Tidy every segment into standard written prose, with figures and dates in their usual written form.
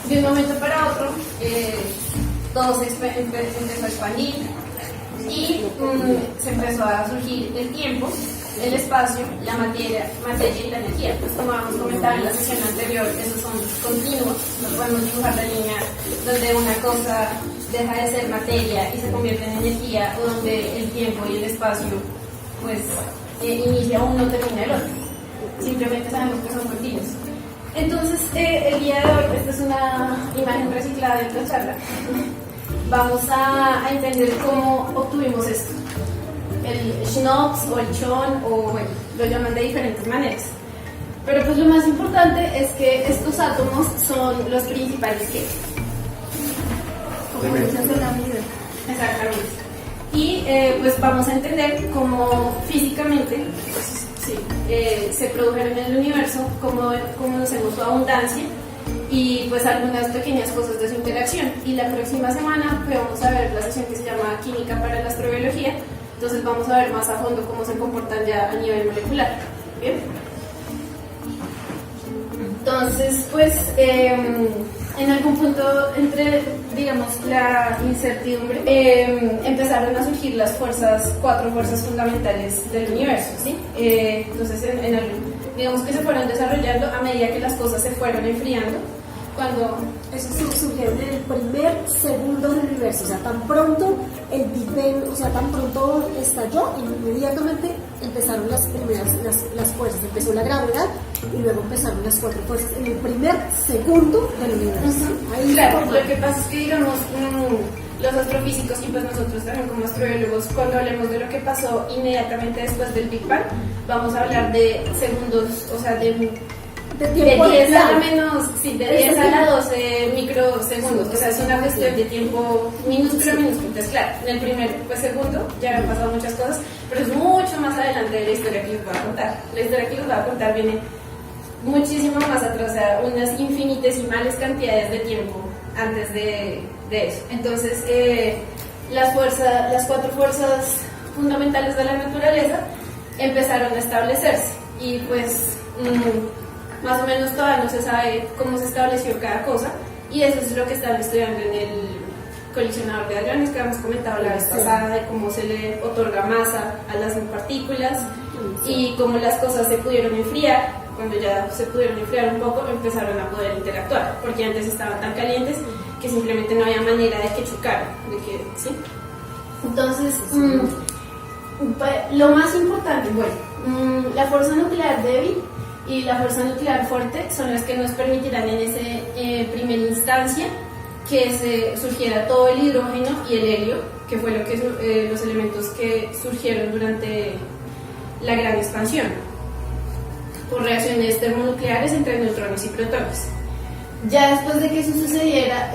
de un momento para otro, todo empezó a expandir y se empezó a surgir el tiempo, el espacio, la materia y la energía. Pues como habíamos comentado en la sesión anterior, esos son continuos, no podemos dibujar la línea donde una cosa deja de ser materia y se convierte en energía, o donde el tiempo y el espacio pues inicia uno, termina el otro. Simplemente sabemos que son continuos. Entonces, el día de hoy, esta es una imagen reciclada de otra charla, vamos a entender cómo obtuvimos esto. El Schnops o el Chon, o bueno, lo llaman de diferentes maneras. Pero pues lo más importante es que estos átomos son los principales que componentes de la vida. Exactamente. Y pues vamos a entender cómo físicamente se produjeron en el universo, cómo conocemos su abundancia y pues algunas pequeñas cosas de su interacción. Y la próxima semana pues, vamos a ver la sesión que se llama Química para la Astrobiología. Entonces vamos a ver más a fondo cómo se comportan ya a nivel molecular. ¿Bien? Entonces, pues, en algún punto entre, digamos, la incertidumbre, empezaron a surgir las cuatro fuerzas fundamentales del universo, ¿sí? Entonces, digamos que se fueron desarrollando a medida que las cosas se fueron enfriando. Cuando eso surgió en el primer segundo del universo, o sea, tan pronto el Big Bang, o sea, tan pronto estalló, inmediatamente empezaron las primeras, las fuerzas, empezó la gravedad y luego empezaron las cuatro fuerzas en el primer segundo del universo. Ahí claro, lo que pasa es que, digamos, los astrofísicos y pues nosotros también como astrobiólogos, cuando hablemos de lo que pasó inmediatamente después del Big Bang, vamos a hablar de segundos, o sea, de 10 a la menos, sí, de 10 a la 12 microsegundos, o sea, es una cuestión de tiempo minúsculo. Entonces, claro, en el primer segundo ya han pasado muchas cosas, pero es mucho más adelante de la historia que les voy a contar. La historia que les voy a contar viene muchísimo más atrás, o sea, unas infinitesimales cantidades de tiempo antes de eso. Entonces, las cuatro fuerzas fundamentales de la naturaleza empezaron a establecerse y pues más o menos todavía no se sabe cómo se estableció cada cosa, y eso es lo que están estudiando en el colisionador de hadrones que habíamos comentado la vez pasada, de cómo se le otorga masa a las partículas y cómo las cosas se pudieron enfriar. Cuando ya se pudieron enfriar un poco, empezaron a poder interactuar, porque antes estaban tan calientes que simplemente no había manera de que chocaran, ¿sí? Entonces, lo más importante, bueno, la fuerza nuclear débil y la fuerza nuclear fuerte son las que nos permitirán en esa primera instancia que se surgiera todo el hidrógeno y el helio, que fue los elementos que surgieron durante la gran expansión, por reacciones termonucleares entre neutrones y protones. Ya después de que eso sucediera,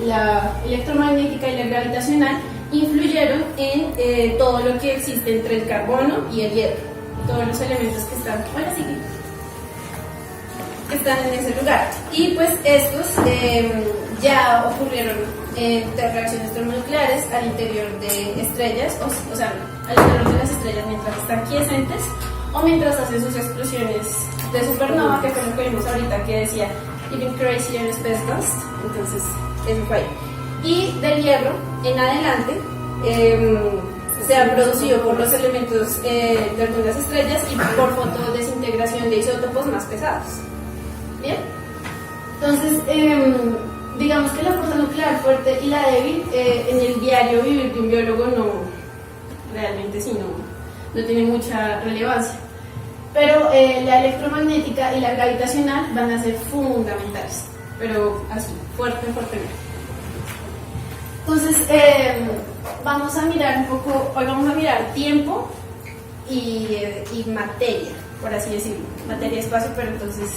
la electromagnética y la gravitacional influyeron en todo lo que existe entre el carbono y el hierro, todos los elementos que están, están en ese lugar. Y pues estos ya ocurrieron reacciones termonucleares al interior de estrellas, o sea, al interior de las estrellas mientras están quiescentes o mientras hacen sus explosiones de supernova, que fue lo que vimos ahorita que decía Even Crazy and Space Dust. Entonces, eso fue ahí. Y del hierro en adelante se han producido por los elementos de algunas estrellas y por fotodesintegración de isótopos más pesados. Bien, entonces digamos que la fuerza nuclear fuerte y la débil en el diario vivir de un biólogo realmente no tiene mucha relevancia, pero la electromagnética y la gravitacional van a ser fundamentales, pero así, fuertemente. Entonces vamos a mirar un poco, hoy vamos a mirar tiempo y materia, por así decirlo, materia y espacio, pero entonces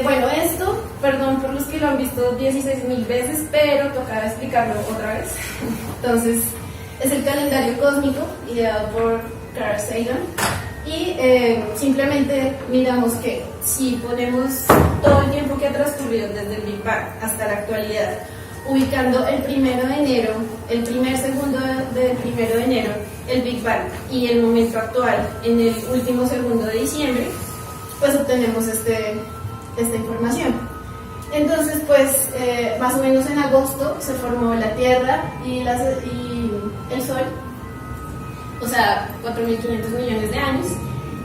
bueno, esto, perdón por los que lo han visto 16.000 veces, pero toca explicarlo otra vez. Entonces, es el calendario cósmico ideado por Carl Sagan y simplemente miramos que si ponemos todo el tiempo que ha transcurrido desde el Big Bang hasta la actualidad, ubicando el 1 de enero, el primer segundo del 1 de enero, el Big Bang y el momento actual en el último segundo de diciembre, pues obtenemos esta información. Entonces, pues, más o menos en agosto se formó la Tierra y el Sol, o sea, 4.500 millones de años.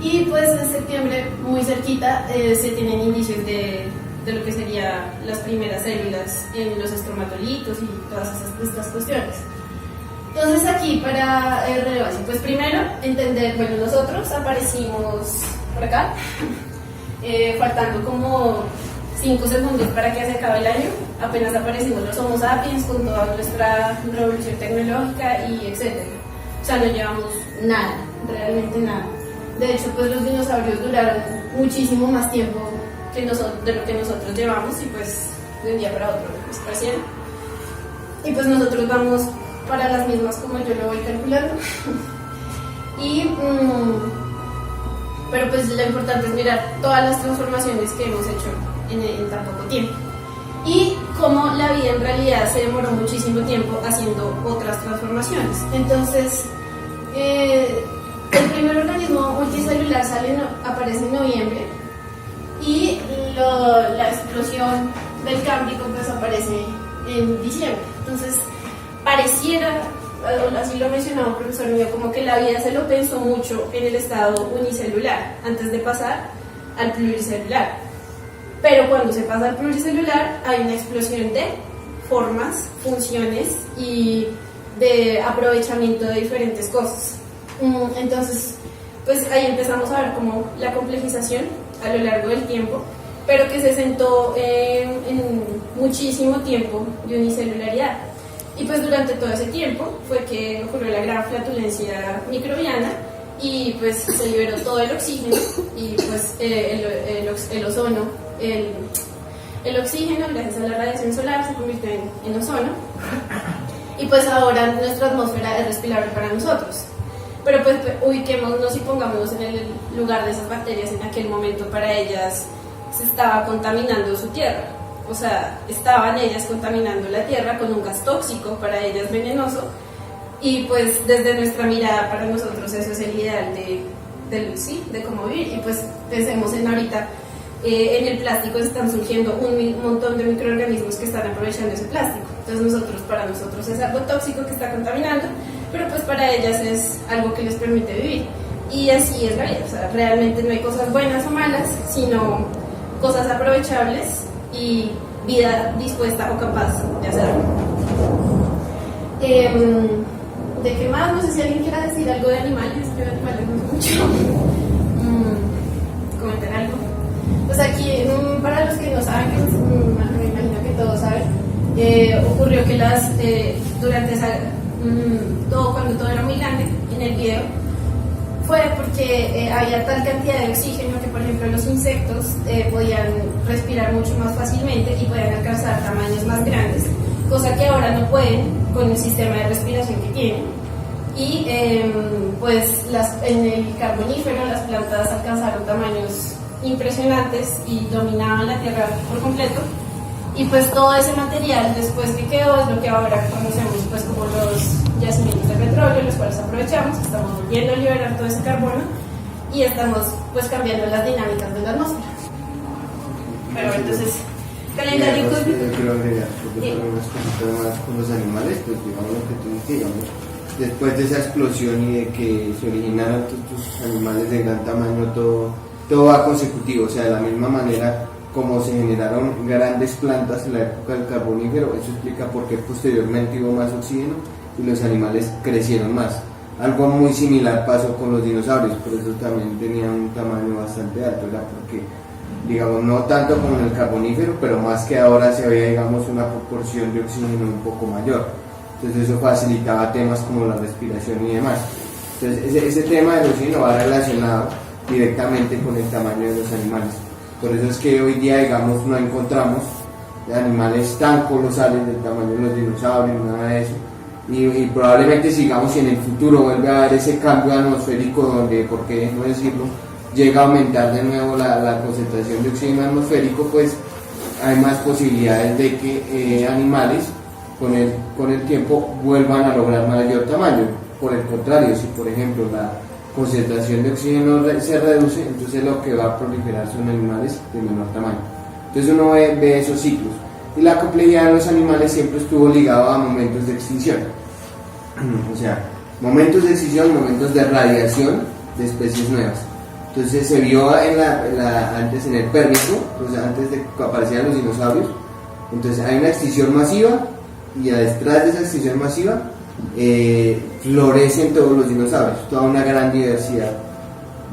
Y pues en septiembre, muy cerquita, se tienen indicios de lo que serían las primeras células en los estromatolitos y todas estas cuestiones. Entonces aquí para relevancia, pues primero entender, bueno, nosotros aparecimos por acá, faltando como 5 segundos para que se acabe el año, apenas aparecimos los Homo sapiens con toda nuestra revolución tecnológica y etcétera. O sea, no llevamos nada, realmente nada. De hecho, pues los dinosaurios duraron muchísimo más tiempo de lo que nosotros llevamos y pues de un día para otro desaparecieron. Y pues nosotros vamos para las mismas como yo lo voy calculando. Pero pues lo importante es mirar todas las transformaciones que hemos hecho en tan poco tiempo. Y cómo la vida en realidad se demoró muchísimo tiempo haciendo otras transformaciones. Entonces, el primer organismo multicelular aparece en noviembre y la explosión del Cámbrico pues aparece en diciembre. Entonces pareciera, así lo mencionaba un profesor mío, como que la vida se lo pensó mucho en el estado unicelular antes de pasar al pluricelular. Pero cuando se pasa al pluricelular hay una explosión de formas, funciones y de aprovechamiento de diferentes cosas. Entonces, pues ahí empezamos a ver como la complejización a lo largo del tiempo, pero que se sentó en muchísimo tiempo de unicelularidad. Y pues durante todo ese tiempo fue que ocurrió la gran flatulencia microbiana y pues se liberó todo el oxígeno y pues el ozono, el oxígeno gracias a la radiación solar se convirtió en ozono y pues ahora nuestra atmósfera es respirable para nosotros. Pero pues ubiquémonos y pongámonos en el lugar de esas bacterias. En aquel momento para ellas se estaba contaminando su tierra, o sea, estaban ellas contaminando la tierra con un gas tóxico, para ellas venenoso, y pues desde nuestra mirada para nosotros eso es el ideal de cómo vivir. Y pues pensemos en ahorita, en el plástico están surgiendo un montón de microorganismos que están aprovechando ese plástico. Entonces para nosotros es algo tóxico que está contaminando, pero pues para ellas es algo que les permite vivir. Y así es la vida, o sea, realmente no hay cosas buenas o malas, sino cosas aprovechables y vida dispuesta o capaz de hacerlo. ¿De qué más? No sé si alguien quiera decir algo de animales. Yo de animales no sé mucho. ¿Comentar algo? Pues aquí, para los que no saben, que me imagino que todos saben, ocurrió que durante cuando todo era muy grande, en el video, fue porque había tal cantidad de oxígeno que, por ejemplo, los insectos podían respirar mucho más fácilmente y podían alcanzar tamaños más grandes, cosa que ahora no pueden con el sistema de respiración que tienen. Y pues en el Carbonífero las plantas alcanzaron tamaños impresionantes y dominaban la Tierra por completo. Y pues todo ese material después que quedó es lo que ahora conocemos pues como los yacimientos de petróleo, los cuales aprovechamos, estamos volviendo a liberar todo ese carbono y estamos pues cambiando las dinámicas de la atmósfera. Pero entonces, calendario cósmico. Yo quiero agregar, porque unas cositas más con los animales, pues digamos lo que tú dices, digamos, después de esa explosión y de que se originaran estos animales de gran tamaño, todo va consecutivo, o sea, de la misma manera como se generaron grandes plantas en la época del Carbonífero, eso explica por qué posteriormente hubo más oxígeno y los animales crecieron más. Algo muy similar pasó con los dinosaurios, por eso también tenían un tamaño bastante alto, era porque, digamos, no tanto como en el Carbonífero, pero más que ahora se había, digamos, una proporción de oxígeno un poco mayor. Entonces eso facilitaba temas como la respiración y demás. Entonces ese tema del oxígeno va relacionado directamente con el tamaño de los animales. Por eso es que hoy día, digamos, no encontramos animales tan colosales del tamaño de los dinosaurios, nada de eso. Y probablemente sigamos y en el futuro vuelve a haber ese cambio atmosférico donde, por qué no decirlo, llega a aumentar de nuevo la concentración de oxígeno atmosférico, pues hay más posibilidades de que animales con el tiempo vuelvan a lograr mayor tamaño. Por el contrario, si por ejemplo la concentración de oxígeno se reduce, entonces lo que va a proliferar son animales de menor tamaño. Entonces uno ve esos ciclos. Y la complejidad de los animales siempre estuvo ligado a momentos de extinción. O sea, momentos de extinción, momentos de radiación de especies nuevas. Entonces se vio antes en el Pérmico, o sea, antes de que aparecieran los dinosaurios. Entonces hay una extinción masiva y detrás de esa extinción masiva florecen todos los dinosaurios, toda una gran diversidad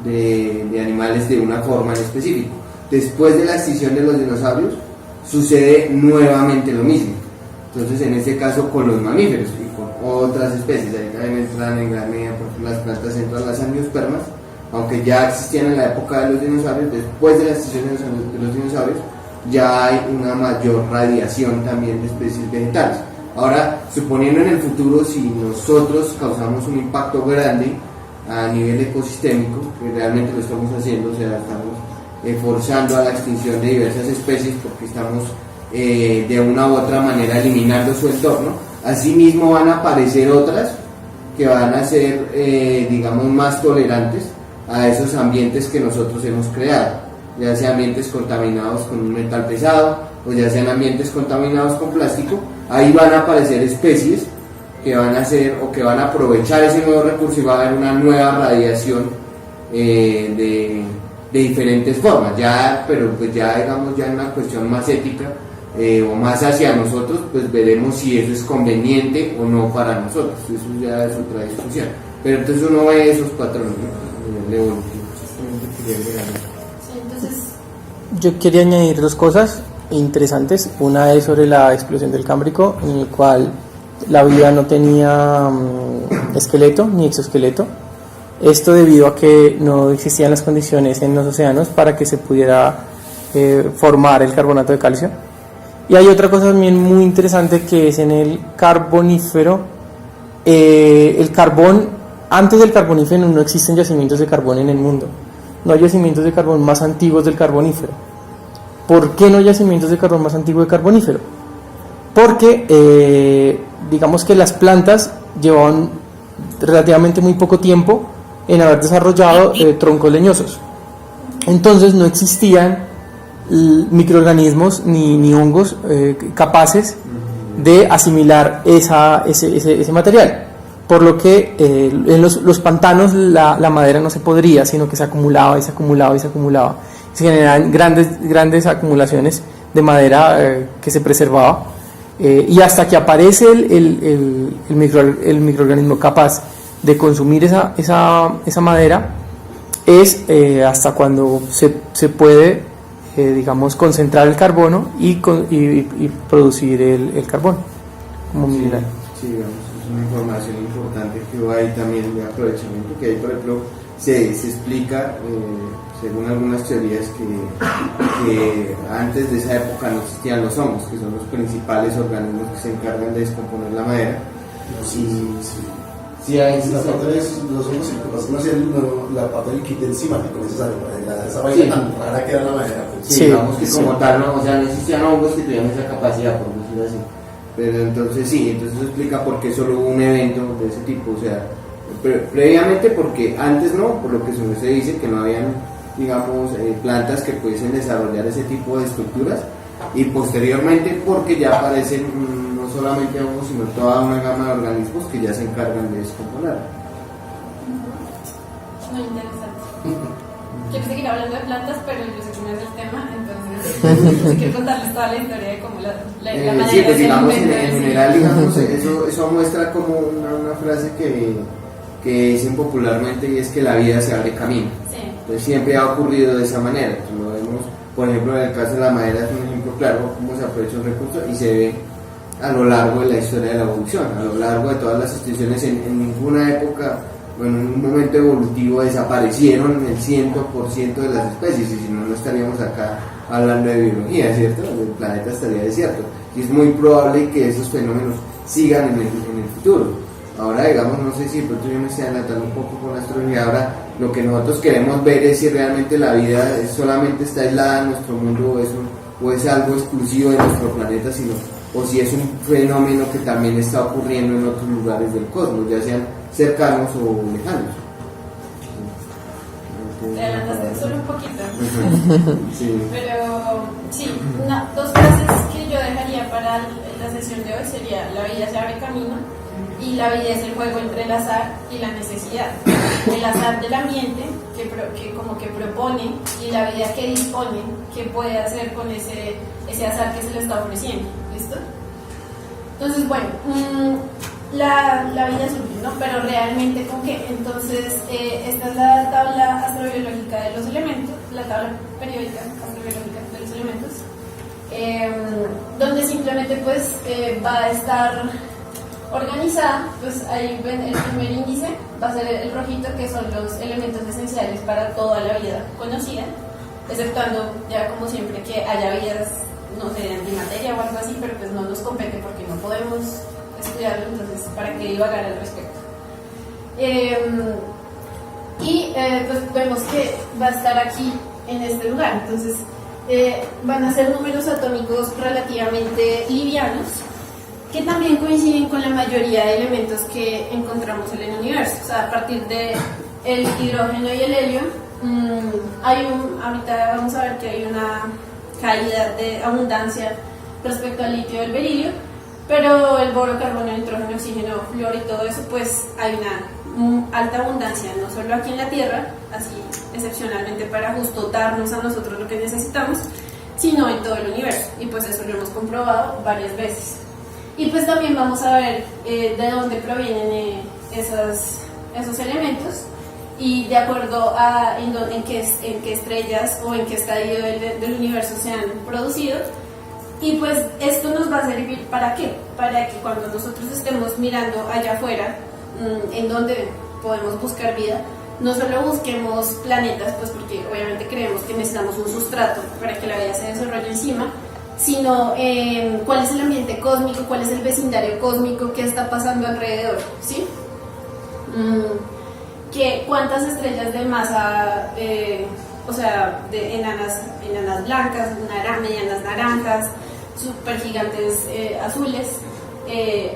de animales de una forma en específico. Después de la extinción de los dinosaurios sucede nuevamente lo mismo. Entonces en este caso con los mamíferos y con otras especies, ahí también entran en gran medida porque las plantas entran las angiospermas, aunque ya existían en la época de los dinosaurios. Después de la extinción de los dinosaurios ya hay una mayor radiación también de especies vegetales. Ahora, suponiendo en el futuro, si nosotros causamos un impacto grande a nivel ecosistémico, que realmente lo estamos haciendo, o sea, estamos forzando a la extinción de diversas especies porque estamos de una u otra manera eliminando su entorno, asimismo van a aparecer otras que van a ser, digamos, más tolerantes a esos ambientes que nosotros hemos creado, ya sean ambientes contaminados con un metal pesado o ya sean ambientes contaminados con plástico. Ahí van a aparecer especies que van a hacer o que van a aprovechar ese nuevo recurso y va a haber una nueva radiación de diferentes formas, pero pues ya digamos ya en una cuestión más ética o más hacia nosotros, pues veremos si eso es conveniente o no para nosotros. Eso ya es otra discusión, pero entonces uno ve esos patrones evolutivos. Sí, entonces Yo quería añadir dos cosas interesantes. Una es sobre la explosión del Cámbrico, en el cual la vida no tenía esqueleto ni exoesqueleto. Esto debido a que no existían las condiciones en los océanos para que se pudiera formar el carbonato de calcio. Y hay otra cosa también muy interesante, que es en el Carbonífero. El carbón, antes del Carbonífero no existen yacimientos de carbón en el mundo. No hay yacimientos de carbón más antiguos del Carbonífero. ¿Por qué no hay yacimientos de carbón más antiguos del Carbonífero? Porque digamos que las plantas llevaban relativamente muy poco tiempo en haber desarrollado troncos leñosos. Entonces no existían microorganismos ni hongos capaces de asimilar ese material. Por lo que en los pantanos la madera no se podría, sino que se acumulaba y se acumulaba y se acumulaba. Se generaban grandes acumulaciones de madera que se preservaba, y hasta que aparece el microorganismo capaz de consumir esa madera es hasta cuando se puede digamos concentrar el carbono y producir el carbono como mineral. Sí, digamos, es una información importante que hay también de aprovechamiento, que ahí por ejemplo se explica según algunas teorías que antes de esa época no existían los hongos, que son los principales organismos que se encargan de descomponer la madera. Sí, hay la parte de los hongos, no hacían la parte del kit enzimático necesario para esa vaina tan rara que era la madera. Sí, Sí, digamos que sí. como tal, ¿no? O sea, no existían hongos que tuvieran esa capacidad, por decirlo así. Pero entonces sí, entonces eso explica por qué solo hubo un evento de ese tipo, o sea, previamente porque antes no, por lo que se dice que no habían, digamos, plantas que pudiesen desarrollar ese tipo de estructuras, y posteriormente porque ya aparecen no solamente hongos, sino toda una gama de organismos que ya se encargan de descomponer. muy interesante. Quiero seguir hablando de plantas, pero yo sé que no es el tema, entonces quiero contarles toda la historia de cómo la manera Sí, pues de digamos ese en momento de general, decir. digamos, eso muestra como una frase que dicen popularmente, y es que la vida se abre camino. Sí. Entonces siempre ha ocurrido de esa manera. Entonces, lo vemos, por ejemplo, en el caso de la madera es un ejemplo claro cómo se aprovecha un recurso y se ve a lo largo de la historia de la evolución, a lo largo de todas las instituciones. En ninguna época, bueno, en un momento evolutivo desaparecieron el 100% de las especies, y si no, no estaríamos acá hablando de biología, ¿cierto? El planeta estaría desierto, y es muy probable que esos fenómenos sigan en el futuro. Ahora, digamos, no sé si de pronto yo me estoy adelantando un poco con la astrología. Ahora lo que nosotros queremos ver es si realmente la vida solamente está aislada en nuestro mundo, o es algo exclusivo de nuestro planeta, o si es un fenómeno que también está ocurriendo en otros lugares del cosmos, ya sean cercanos o lejanos. Te adelantaste solo un poquito. Sí. Pero sí, dos frases que yo dejaría para la sesión de hoy sería: la vida se abre camino y la vida es el juego entre el azar y la necesidad. El azar del ambiente que como que propone, y la vida que dispone, que puede hacer con ese azar que se le está ofreciendo. ¿Listo? Entonces, bueno, la vida es útil, ¿no? Pero realmente, ¿con qué? Entonces, esta es la tabla astrobiológica de los elementos, la tabla periódica astrobiológica de los elementos, donde simplemente pues va a estar organizada. Pues ahí ven, el primer índice va a ser el rojito, que son los elementos esenciales para toda la vida conocida, exceptuando ya como siempre que haya vidas, no sé, de antimateria o algo así, pero pues no nos compete porque no podemos estudiarlo, entonces para qué divagar al respecto. Pues vemos que va a estar aquí en este lugar, entonces van a ser números atómicos relativamente livianos, que también coinciden con la mayoría de elementos que encontramos en el universo. O sea, a partir de el hidrógeno y el helio, ahorita vamos a ver que hay una caída de abundancia respecto al litio y el berilio, pero el boro, carbono, nitrógeno, oxígeno, flúor y todo eso, pues hay una alta abundancia, no solo aquí en la Tierra, así excepcionalmente para justo darnos a nosotros lo que necesitamos, sino en todo el universo, y pues eso lo hemos comprobado varias veces. Y pues también vamos a ver de dónde provienen esos elementos, y de acuerdo a en qué estrellas o en qué estadio del universo se han producido. Y pues esto nos va a servir ¿para qué? Para que cuando nosotros estemos mirando allá afuera, en donde podemos buscar vida, no solo busquemos planetas, pues porque obviamente creemos que necesitamos un sustrato para que la vida se desarrolle encima, sino cuál es el ambiente cósmico, cuál es el vecindario cósmico que está pasando alrededor, ¿sí? Cuántas estrellas de masa, o sea, de enanas blancas, medianas naranjas, supergigantes azules,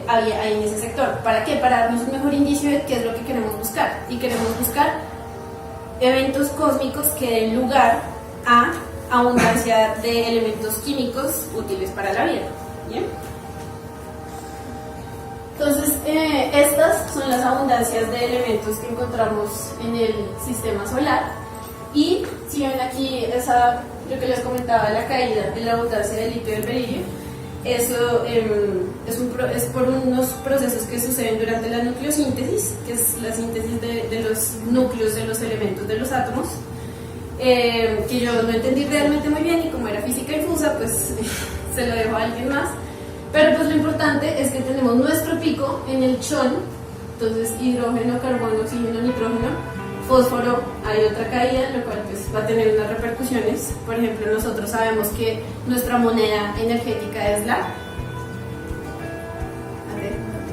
había ahí en ese sector. ¿Para qué? Para darnos un mejor indicio de qué es lo que queremos buscar. Y queremos buscar eventos cósmicos que den lugar a abundancia de elementos químicos útiles para la vida. ¿Bien? Entonces, estas son las abundancias de elementos que encontramos en el sistema solar. Y si ven aquí lo que les comentaba, la caída de la abundancia del litio y del berilio, eso es por unos procesos que suceden durante la nucleosíntesis, que es la síntesis de los núcleos de los elementos de los átomos, que yo no entendí realmente muy bien, y como era física infusa, pues se lo dejo a alguien más. Pero pues lo importante es que tenemos nuestro pico en el chon, entonces hidrógeno, carbono, oxígeno, nitrógeno, fósforo, hay otra caída, lo cual pues va a tener unas repercusiones. Por ejemplo, nosotros sabemos que nuestra moneda energética es la...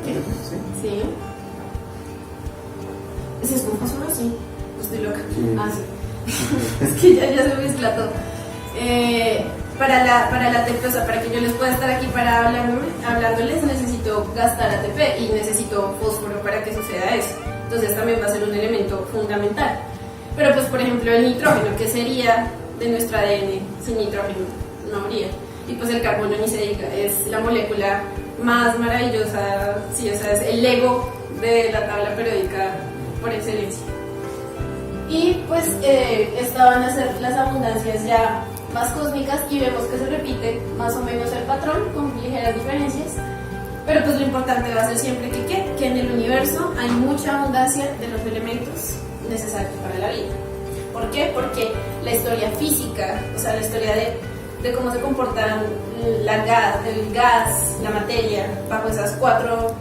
¿Qué? Sí. ¿Ese es con fósforo? Sí. Estoy loca. Sí. Ah, sí. Es que ya se mezcla todo. Para la ATP, o sea, para que yo les pueda estar aquí hablándoles, necesito gastar ATP y necesito fósforo para que suceda eso. Entonces también va a ser un elemento fundamental. Pero pues por ejemplo el nitrógeno, ¿qué sería de nuestro ADN sin nitrógeno? No habría. Y pues el carbono ni se diga, es la molécula más maravillosa, sí, o sea, es el Lego de la tabla periódica por excelencia. Y pues estas van a ser las abundancias ya más cósmicas, y vemos que se repite más o menos el patrón con ligeras diferencias. Pero pues lo importante va a ser siempre que en el universo hay mucha abundancia de los elementos necesarios para la vida. ¿Por qué? Porque la historia física, o sea, la historia de cómo se comportan el gas, la materia, bajo esas cuatro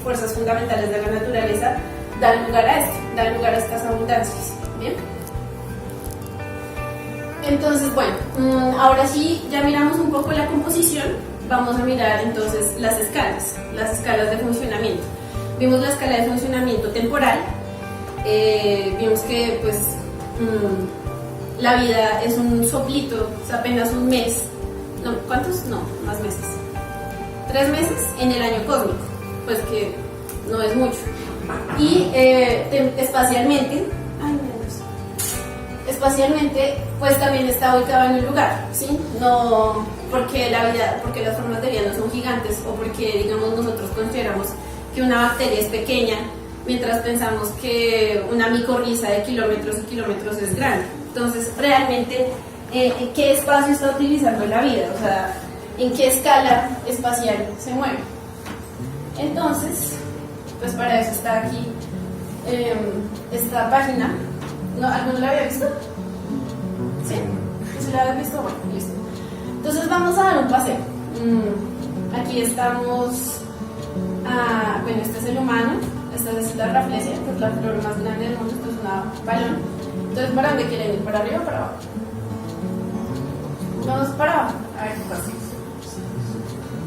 fuerzas fundamentales de la naturaleza, dan lugar a estas abundancias. ¿Bien? Entonces, bueno, ahora sí, ya miramos un poco la composición. Vamos a mirar entonces las escalas de funcionamiento. Vimos la escala de funcionamiento temporal, vimos que pues la vida es un soplito, es apenas un mes, no, ¿cuántos? No, más meses, 3 meses en el año cósmico, pues que no es mucho. Y espacialmente pues también está ubicado en un lugar, ¿sí? No porque porque las formas de vida no son gigantes o porque, digamos, nosotros consideramos que una bacteria es pequeña, mientras pensamos que una micorriza de kilómetros y kilómetros es grande. Entonces, realmente, ¿en qué espacio está utilizando la vida? O sea, ¿en qué escala espacial se mueve? Entonces, pues para eso está aquí esta página. ¿No? ¿Alguno la había visto? ¿Sí? ¿Sí la había visto? Bueno, listo. Entonces vamos a dar un paseo. Aquí estamos, bueno, este es el humano, esta es la raflesia, que es la flor más grande del mundo, esto es una balón. Entonces, ¿para dónde quieren ir? ¿Para arriba o para abajo? Vamos para abajo, a ver qué pasa.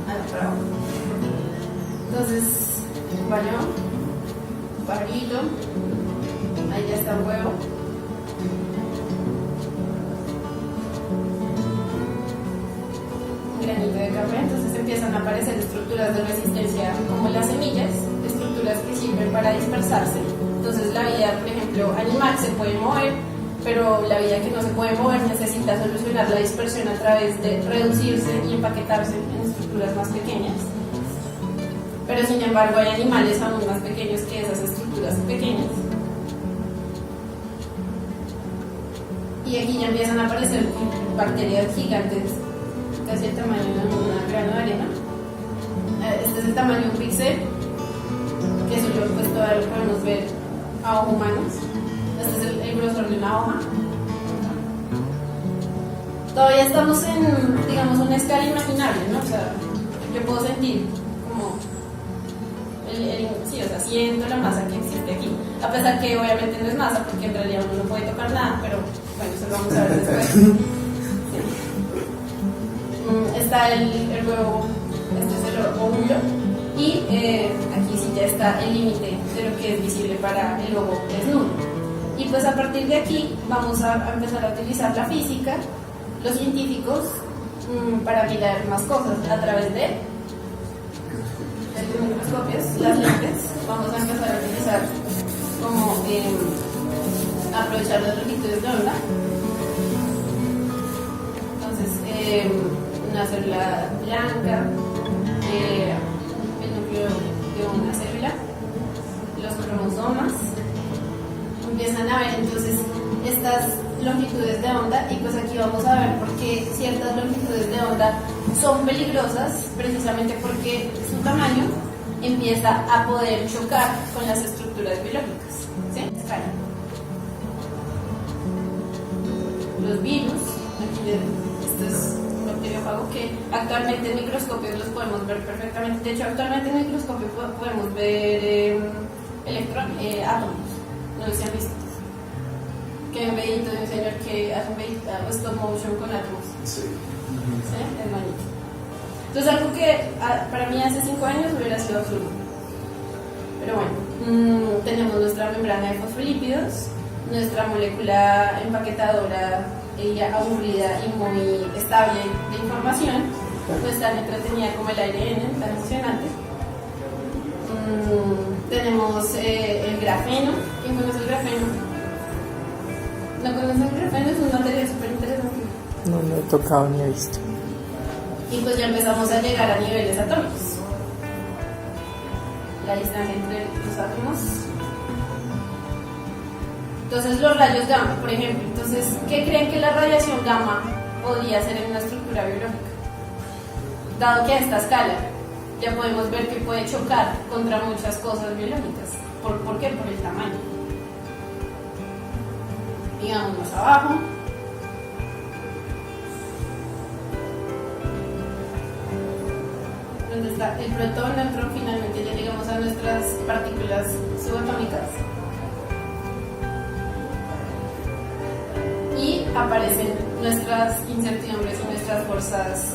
No, para abajo. Entonces, un balón, un pajarito, ahí ya está el huevo. Granito de café, entonces empiezan a aparecer estructuras de resistencia como las semillas, estructuras que sirven para dispersarse. Entonces la vida, por ejemplo, animal se puede mover, pero la vida que no se puede mover necesita solucionar la dispersión a través de reducirse y empaquetarse en estructuras más pequeñas. Pero sin embargo hay animales aún más pequeños que esas estructuras pequeñas. Y aquí ya empiezan a aparecer bacterias gigantes, casi el tamaño de una grano de arena. Este es el tamaño de un píxel, que eso pues todavía lo podemos ver a ojos humanos. Este es el grosor de una hoja. Todavía estamos en, digamos, una escala imaginable, ¿no? O sea, yo puedo sentir como sí, o sea, siento la masa que existe aquí, a pesar que obviamente no es masa, porque en realidad uno no puede tocar nada, pero bueno, eso lo vamos a ver después. Sí. Está el huevo, este es el óvulo, y aquí sí ya está el límite de lo que es visible para el ojo desnudo. Y pues a partir de aquí vamos a empezar a utilizar la física, los científicos, para mirar más cosas a través de microscopios, las lentes. Vamos a empezar a utilizar como aprovechar las longitudes de onda. Entonces, una célula blanca, el núcleo de una célula, los cromosomas. Empiezan a ver entonces estas longitudes de onda, y pues aquí vamos a ver por qué ciertas longitudes de onda son peligrosas, precisamente porque su tamaño empieza a poder chocar con las estructuras biológicas, ¿sí? Escala. Los virus, aquí esto es un bacteriófago que actualmente en microscopios los podemos ver perfectamente. De hecho, actualmente en microscopio podemos ver átomos, no sé si han visto. Que hay un videito de un señor que hace un stop motion con átomos. Sí. ¿Sí? Es bonito. Entonces, algo que para mí hace 5 años hubiera sido absurdo. Pero bueno, tenemos nuestra membrana de fosfolípidos, nuestra molécula empaquetadora, ella aburrida y muy estable de información, no es tan entretenida como el ARN, tan emocionante. Tenemos el grafeno. ¿Quién conoce el grafeno? ¿No conocen el grafeno? Es un material súper interesante. No lo he tocado ni he visto. Y pues ya empezamos a llegar a niveles atómicos. La distancia entre los átomos. Entonces los rayos gamma, por ejemplo. Entonces, ¿qué creen que la radiación gamma podría hacer en una estructura biológica? Dado que a esta escala ya podemos ver que puede chocar contra muchas cosas biológicas. ¿Por qué? Por el tamaño. Digamos más abajo. ¿Dónde está el protón, neutrón? Finalmente ya llegamos a nuestras partículas subatómicas. Y aparecen nuestras incertidumbres y nuestras fuerzas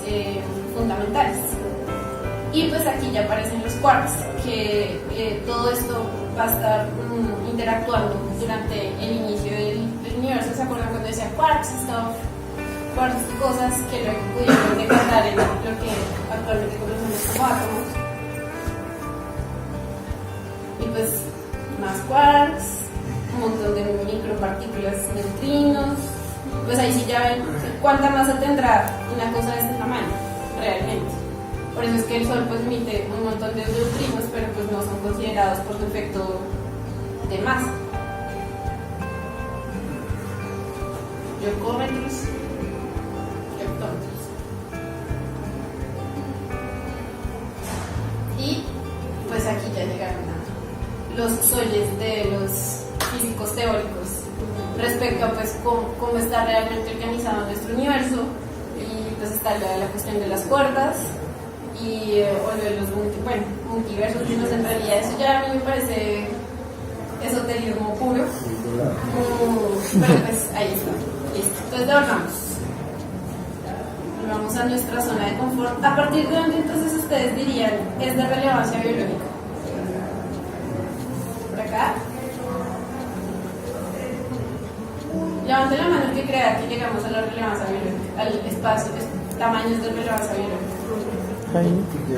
fundamentales. Y pues aquí ya aparecen los quarks, que todo esto va a estar interactuando durante el inicio del universo. ¿Se acuerdan cuando decía quarks, quarks, cosas que luego pudieron decantar en lo que actualmente conocemos como átomos? Y pues más quarks, un montón de micropartículas, neutrinos, pues ahí sí ya ven cuánta masa tendrá una cosa de este tamaño, realmente. Por eso es que el Sol pues emite un montón de neutrinos, pero pues no son considerados por su efecto de masa. Leptómetros. Y pues aquí ya llegaron los soles de los físicos teóricos respecto a pues cómo está realmente organizado nuestro universo, y pues está la cuestión de las cuerdas y o lo de los multiversos, menos en realidad eso ya a mí me parece esoterismo puro, pero pues ahí está, listo. Entonces volvamos a nuestra zona de confort. ¿A partir de dónde entonces ustedes dirían es de relevancia biológica? ¿Por acá? Levanten la mano el que crea que llegamos a la relevancia biológica, al espacio, tamaños de relevancia biológica.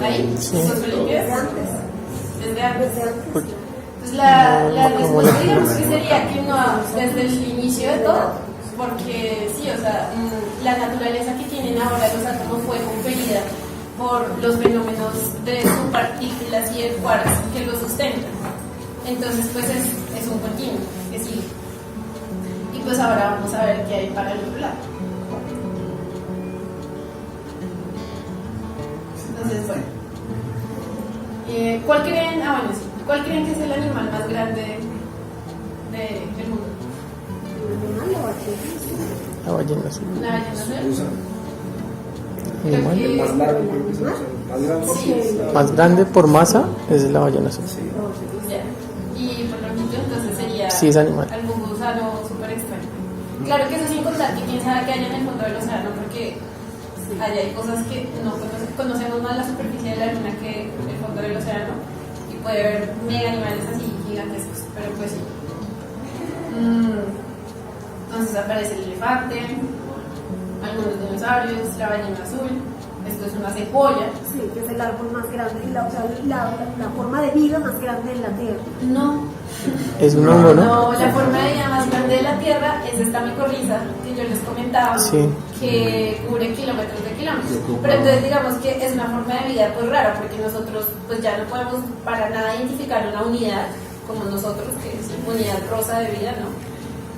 Ahí, Sí. ¿Sos Felipe? Desde antes. Entonces la ¿Cómo respuesta la- digamos que sería que no desde el inicio de todo, porque sí, o sea, la naturaleza que tienen ahora los átomos fue conferida por los fenómenos de subpartículas y el quark que los sustentan. Entonces pues es un continuo que sigue. Y pues ahora vamos a ver qué hay para el otro lado. Entonces, bueno. ¿Cuál creen? Bueno, sí. ¿Cuál creen que es el animal más grande del mundo? La ballena azul. ¿La ballena azul? Animal. Creo que- Más largo, creo que es más grande. Sí. Más grande por masa es la ballena azul. Ya. Y por longitud entonces sería Sí, es animal. algún gusano súper extraño. Claro que eso sin contar que quién sabe qué hay en el fondo del océano, porque allá hay cosas que no conocemos más la superficie de la luna que el fondo del océano, y puede haber mega animales así gigantescos, pero pues sí. Entonces aparece el elefante, algunos dinosaurios, la ballena azul, esto es una secuoya. Sí, que es el árbol más grande, o sea, la forma de vida más grande en la Tierra. No, Es un hongo, ¿no? no, la forma de vida más grande de la Tierra es esta micorriza que yo les comentaba, Sí. que cubre kilómetros de kilómetros. Pero entonces digamos que es una forma de vida pues rara, porque nosotros pues ya no podemos para nada identificar una unidad como nosotros, que es unidad rosa de vida, ¿no?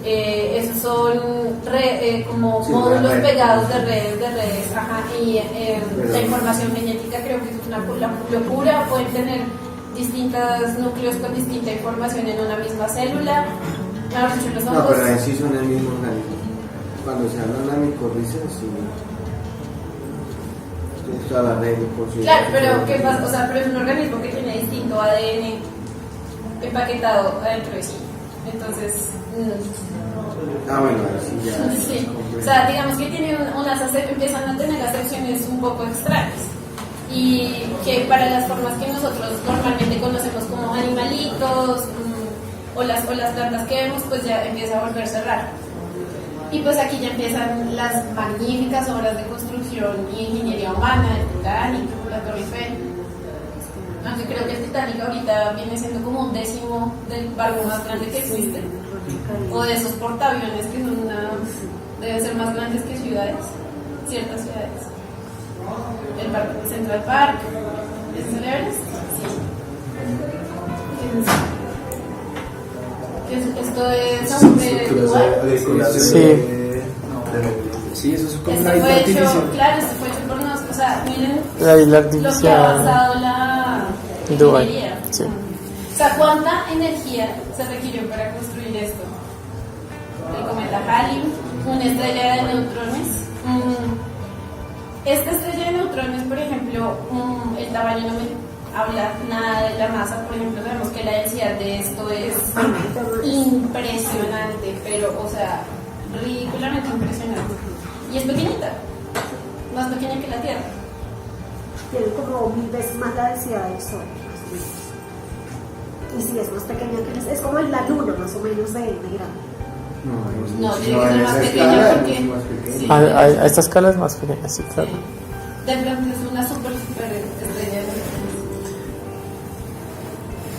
Esos son como Sí, módulos red. pegados de redes, ajá, y la información genética creo que es una locura. Pueden tener distintos núcleos con distinta información en una misma célula. Claro, los No, hongos, pero ahí sí son el mismo organismo. Cuando se habla de una micorriza, sí. Tienes toda la red por sí. claro, pero ¿qué pasa? O sea, pero es un organismo que tiene distinto ADN empaquetado adentro de sí. Entonces, Bueno, ahí sí ya. sí, complejo. o sea, digamos que tienen empiezan a tener acepciones un poco extrañas, y que para las formas que nosotros normalmente conocemos como animalitos o las plantas que vemos, pues ya empieza a volverse raro. Y pues aquí ya empiezan las magníficas obras de construcción y ingeniería humana, el Titanic, la Torre Eiffel. Aunque creo que el Titanic ahorita viene siendo como un décimo del barco más grande que existe, o de esos portaaviones que son deben ser más grandes que ciudades, ciertas ciudades. El barco de Central Park, ¿es el Everest? Sí. Esto es Dubái. Sí. Sí, eso es como Este una isla fue hecho, artificial. claro, este fue hecho por nosotros. O sea, miren La isla lo que ha artificial. avanzado la Dubái. ingeniería. Sí. O sea, ¿cuánta energía se requirió para construir esto? El cometa Halley, una estrella de neutrones. Esta estrella de neutrones, por ejemplo, el tamaño no me habla nada de la masa. Por ejemplo, sabemos que la densidad de esto es impresionante, pero, o sea, ridículamente impresionante. Y es pequeñita, más pequeña que la Tierra. Tiene como 1000 veces más la densidad del Sol, más o menos. Y sí, es más pequeña que es como la Luna, más o menos de grande. No, tiene que en ser más esa pequeña escala, porque- es más pequeña. sí. A esta escala es más pequeña, sí, claro. De pronto es una super estrella de neutrones.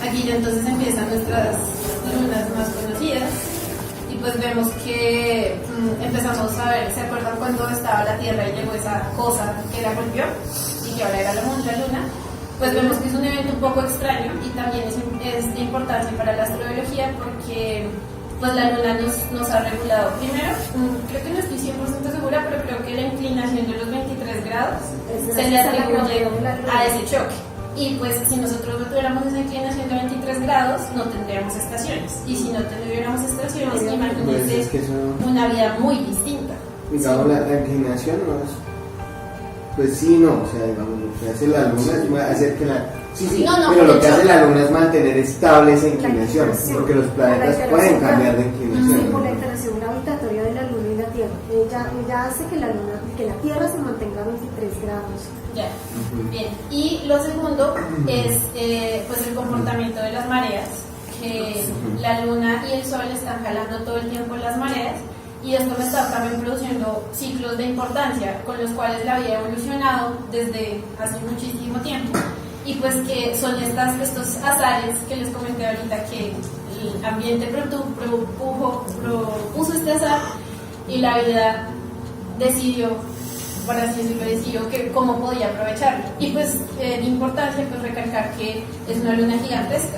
Aquí ya entonces empiezan nuestras lunas más conocidas. Y pues vemos que empezamos a ver, ¿se acuerdan cuando estaba la Tierra y llegó esa cosa que la golpeó y que ahora era la Luna? Pues vemos que es un evento un poco extraño y también es de importancia para la astrobiología porque pues la Luna nos ha regulado. Primero, creo que no estoy 100% segura, pero creo que la inclinación de los 23 grados se le atribuye a ese choque. Y pues si nosotros no tuviéramos esa inclinación de 23 grados, no tendríamos estaciones. Y si no tuviéramos estaciones, imagínense Pues es que eso, una vida muy distinta. digamos, la inclinación no es. Pues sí, no, o sea, digamos, lo que hace la luna es hacer que la. Sí, No, pero lo que hace choque. la luna es mantener estable esa inclinación, inclinación. porque los planetas La pueden interacción cambiar de Sí, inclinación. por la interacción gravitatoria de la Luna y la Tierra. Ella hace que la Tierra se mantenga a 23 grados. Ya, bien. Y lo segundo es pues el comportamiento de las mareas, que la luna y el sol están jalando todo el tiempo las mareas y esto me está también produciendo ciclos de importancia con los cuales la vida ha evolucionado desde hace muchísimo tiempo y pues que son estos azares que les comenté ahorita que el ambiente propuso este azar y la vida decidió, por así decirlo, decidió que cómo podía aprovecharlo. Y pues de importancia pues recalcar que es una luna gigantesca.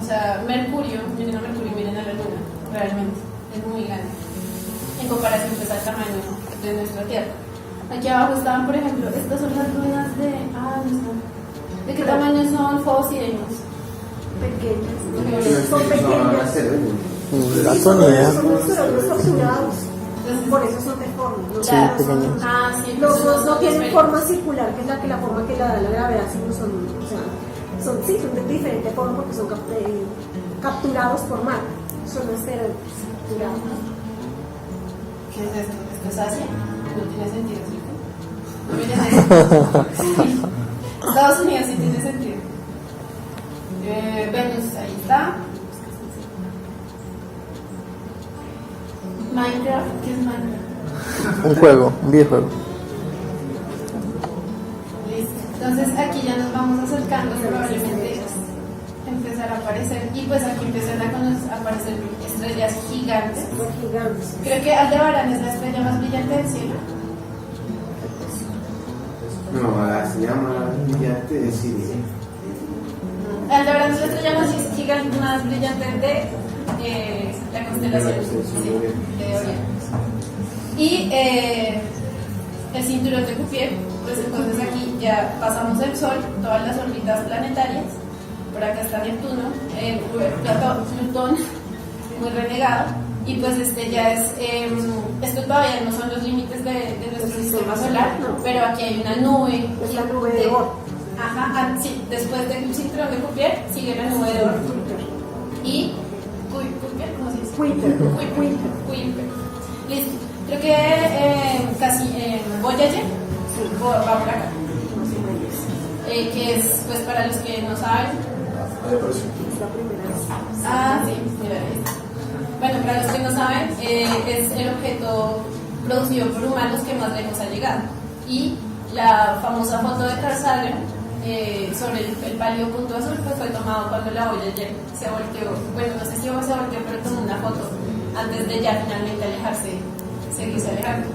O sea, Mercurio, miren a Mercurio, miren a la luna, realmente, es muy grande. En comparación pues al tamaño de nuestra Tierra. Aquí abajo estaban, por ejemplo, estas son las lunas ¿de qué tamaño son Phobos y Deimos? Pequeñas. Son Son pequeñas. asteroides. La Son tonidad. asteroides capturados. Entonces, Por eso son deformes. ¿no? Sí, la- pequeñas. Sí, No, pues, no tienen esféricos. forma circular, que es la forma que la da la gravedad, sino son de diferente forma porque son capturados por mar. Son asteroides capturados. ¿Qué es esto? ¿Esto es Asia? No tiene sentido, ¿cierto? No miren eso. Estados Unidos sí tiene sentido. Venus, ahí está. Minecraft, ¿qué es Minecraft? Un juego, un videojuego. Listo. Entonces aquí ya nos vamos acercando, probablemente empezar a aparecer. Y pues aquí empiezan a aparecer estrellas gigantes. Son gigantes. Creo que Aldebarán es la estrella más brillante del cielo. No, se llama brillante de Siria. Aldebarán es la estrella más brillante de la constelación de Orión. Y el cinturón de Cuvier, pues entonces aquí ya pasamos el Sol, todas las órbitas planetarias. Por acá está Neptuno, Plutón, muy renegado. Y pues este ya es, esto todavía no son los límites de nuestro sistema solar, pero aquí hay una nube. Es la nube de Oort. Ajá, sí, después del cinturón de Cuvier sigue la nube de Oort. Y Kuiper, ¿cómo se dice? Kuiper. Listo. Creo que casi Voyager va por acá. Que es, pues para los que no saben. Es la primera vez. Sí, mira esto. Bueno, para los que no saben, es el objeto producido por humanos que más lejos ha llegado. Y la famosa foto de Carl Sagan sobre el pálido punto azul pues fue tomado cuando la Voyager se volteó. Bueno, no sé si se volteó, pero tomó una foto antes de ya finalmente seguirse alejando.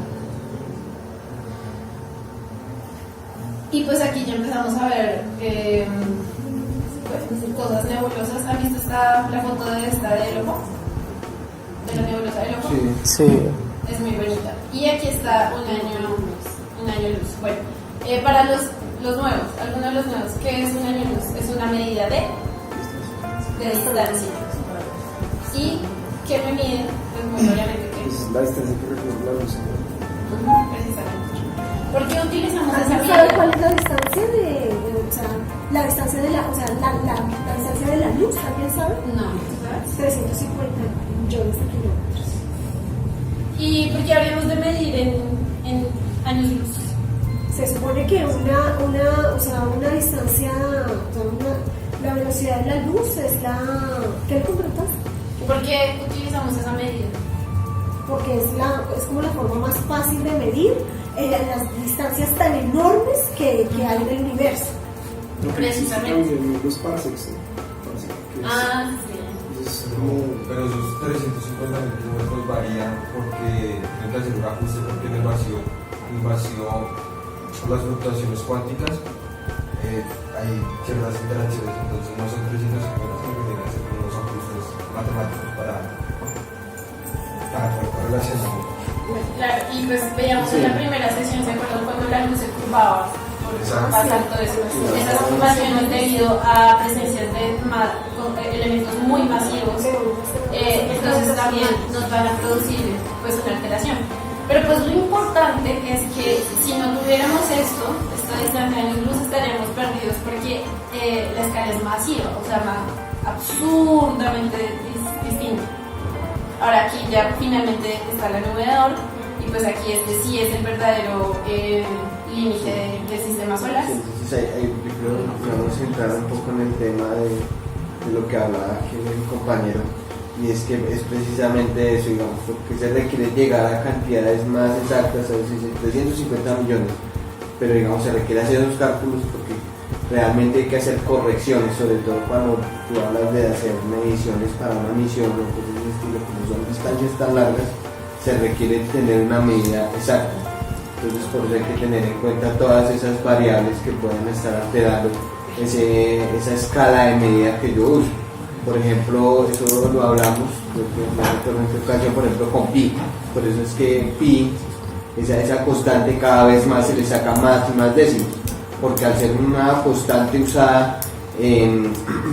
Y pues aquí ya empezamos a ver cosas nebulosas. ¿Han visto la foto del ojo? De la nebulosa del ojo. Sí. Es muy bonita. Y aquí está un año luz. Bueno, para los nuevos, algunos de los nuevos, ¿qué es un año luz? Es una medida de distancia. ¿Y qué me mide? Pues muy obviamente que Es la distancia que recorre la luz. precisamente. ¿Por qué utilizamos esa ¿Alguien medida? sabe cuál es la distancia la distancia de la distancia de la luz? ¿Alguien sabe? No, ¿tú sabes? 350 millones de kilómetros. ¿Y por qué habríamos de medir en años luz? Se supone que una distancia, la velocidad de la luz es la... ¿Qué le completas? ¿Por qué utilizamos esa medida? Porque es como la forma más fácil de medir las distancias tan enormes que hay en el universo. Precisamente. Los parsecs. Sí. Eso Pero esos 350.000 kilómetros varían porque tienen que hacer un ajuste porque en el vacío, las fluctuaciones cuánticas, hay ciertas interacciones, entonces no son 350, sino que tienen que hacer unos ajustes matemáticos para poder correlacionar. Claro, y pues veíamos en la primera sesión, ¿se acuerdan cuando la luz se curvaba? Por pasar todo eso. Esas curvaciones debido a presencias de elementos muy masivos, entonces también nos van a producir pues una alteración. Pero pues lo importante es que si no tuviéramos esta distancia de luz estaríamos perdidos porque la escala es masiva, o sea, absurdamente distinta. Ahora aquí ya finalmente está la nube de Oort y pues aquí sí es el verdadero límite del sistema solar. Entonces ahí creo que vamos a entrar un poco en el tema de lo que hablaba aquí el compañero, y es que es precisamente eso, digamos, porque se requiere llegar a cantidades más exactas, a decir 350 millones, pero digamos se requiere hacer esos cálculos porque realmente hay que hacer correcciones, sobre todo cuando tú hablas de hacer mediciones para una misión o cosas de estilo, como son distancias tan largas, se requiere tener una medida exacta. Entonces por eso hay que tener en cuenta todas esas variables que pueden estar alterando esa escala de medida que yo uso. Por ejemplo, eso lo hablamos en esta ocasión, por ejemplo, con pi. Por eso es que pi, esa constante cada vez más se le saca más y más décimos, porque al ser una constante usada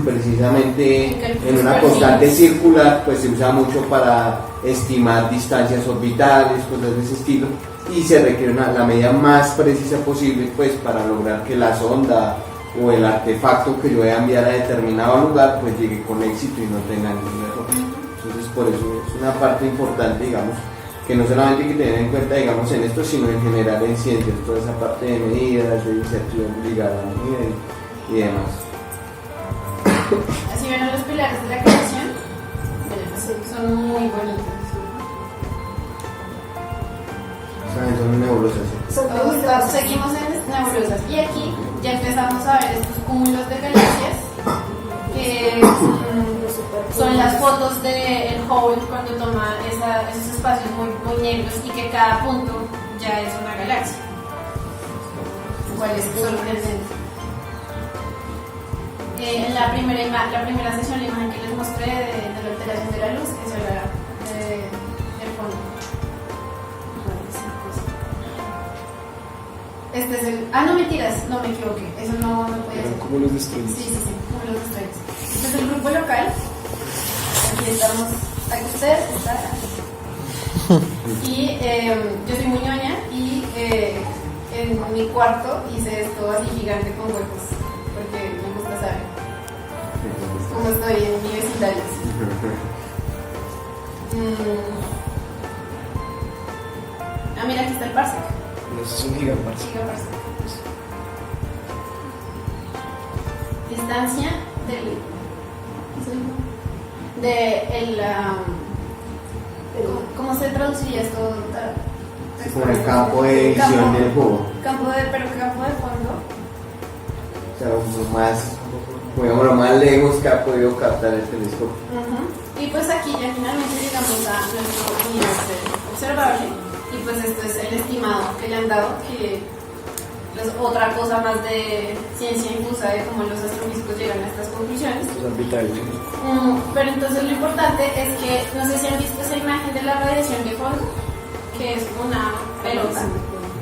precisamente en una constante circular, pues se usa mucho para estimar distancias orbitales, cosas de ese estilo, y se requiere la medida más precisa posible pues para lograr que la sonda o el artefacto que yo voy a enviar a determinado lugar pues llegue con éxito y no tenga ningún error. Entonces por eso es una parte importante, digamos, que no solamente hay que tener en cuenta, digamos, en esto, sino en general en ciencias, toda esa parte de medidas, de incertidumbre ligada a la medida y demás. Así ven los pilares de la creación, son muy bonitos. Son nebulosas. Seguimos en nebulosas y aquí ya empezamos a ver estos cúmulos de galaxias que son las fotos del Hubble cuando toma esos espacios muy negros y que cada punto ya es una galaxia, cual es sorprendente. En la primera sesión, la imagen que les mostré de la alteración de la luz, eso era el fondo. Este es el... Ah, no, mentiras, no me equivoqué. Eso no puede ser. Cúmulos de estrellas. Sí, cúmulos de estrellas. Este es el grupo local. Aquí estamos. Aquí usted está. Y yo soy muy ñoña y en mi cuarto hice esto así gigante con huecos. Porque me gusta saber cómo estoy en mi vecindario. Ah, mira, aquí está el parsec. Eso es un gigaparsec. Distancia ¿cómo se traduciría esto? Por el campo de visión del juego. Pero campo de fondo. O sea, lo más lejos que ha podido captar el telescopio. Y pues aquí ya finalmente llegamos a nuestro universo observable. Y pues esto es el estimado que le han dado, que es otra cosa más de ciencia infusa de cómo los astrofísicos llegan a estas conclusiones. Pero entonces lo importante es que, no sé si han visto esa imagen de la radiación de fondo, que es una pelota.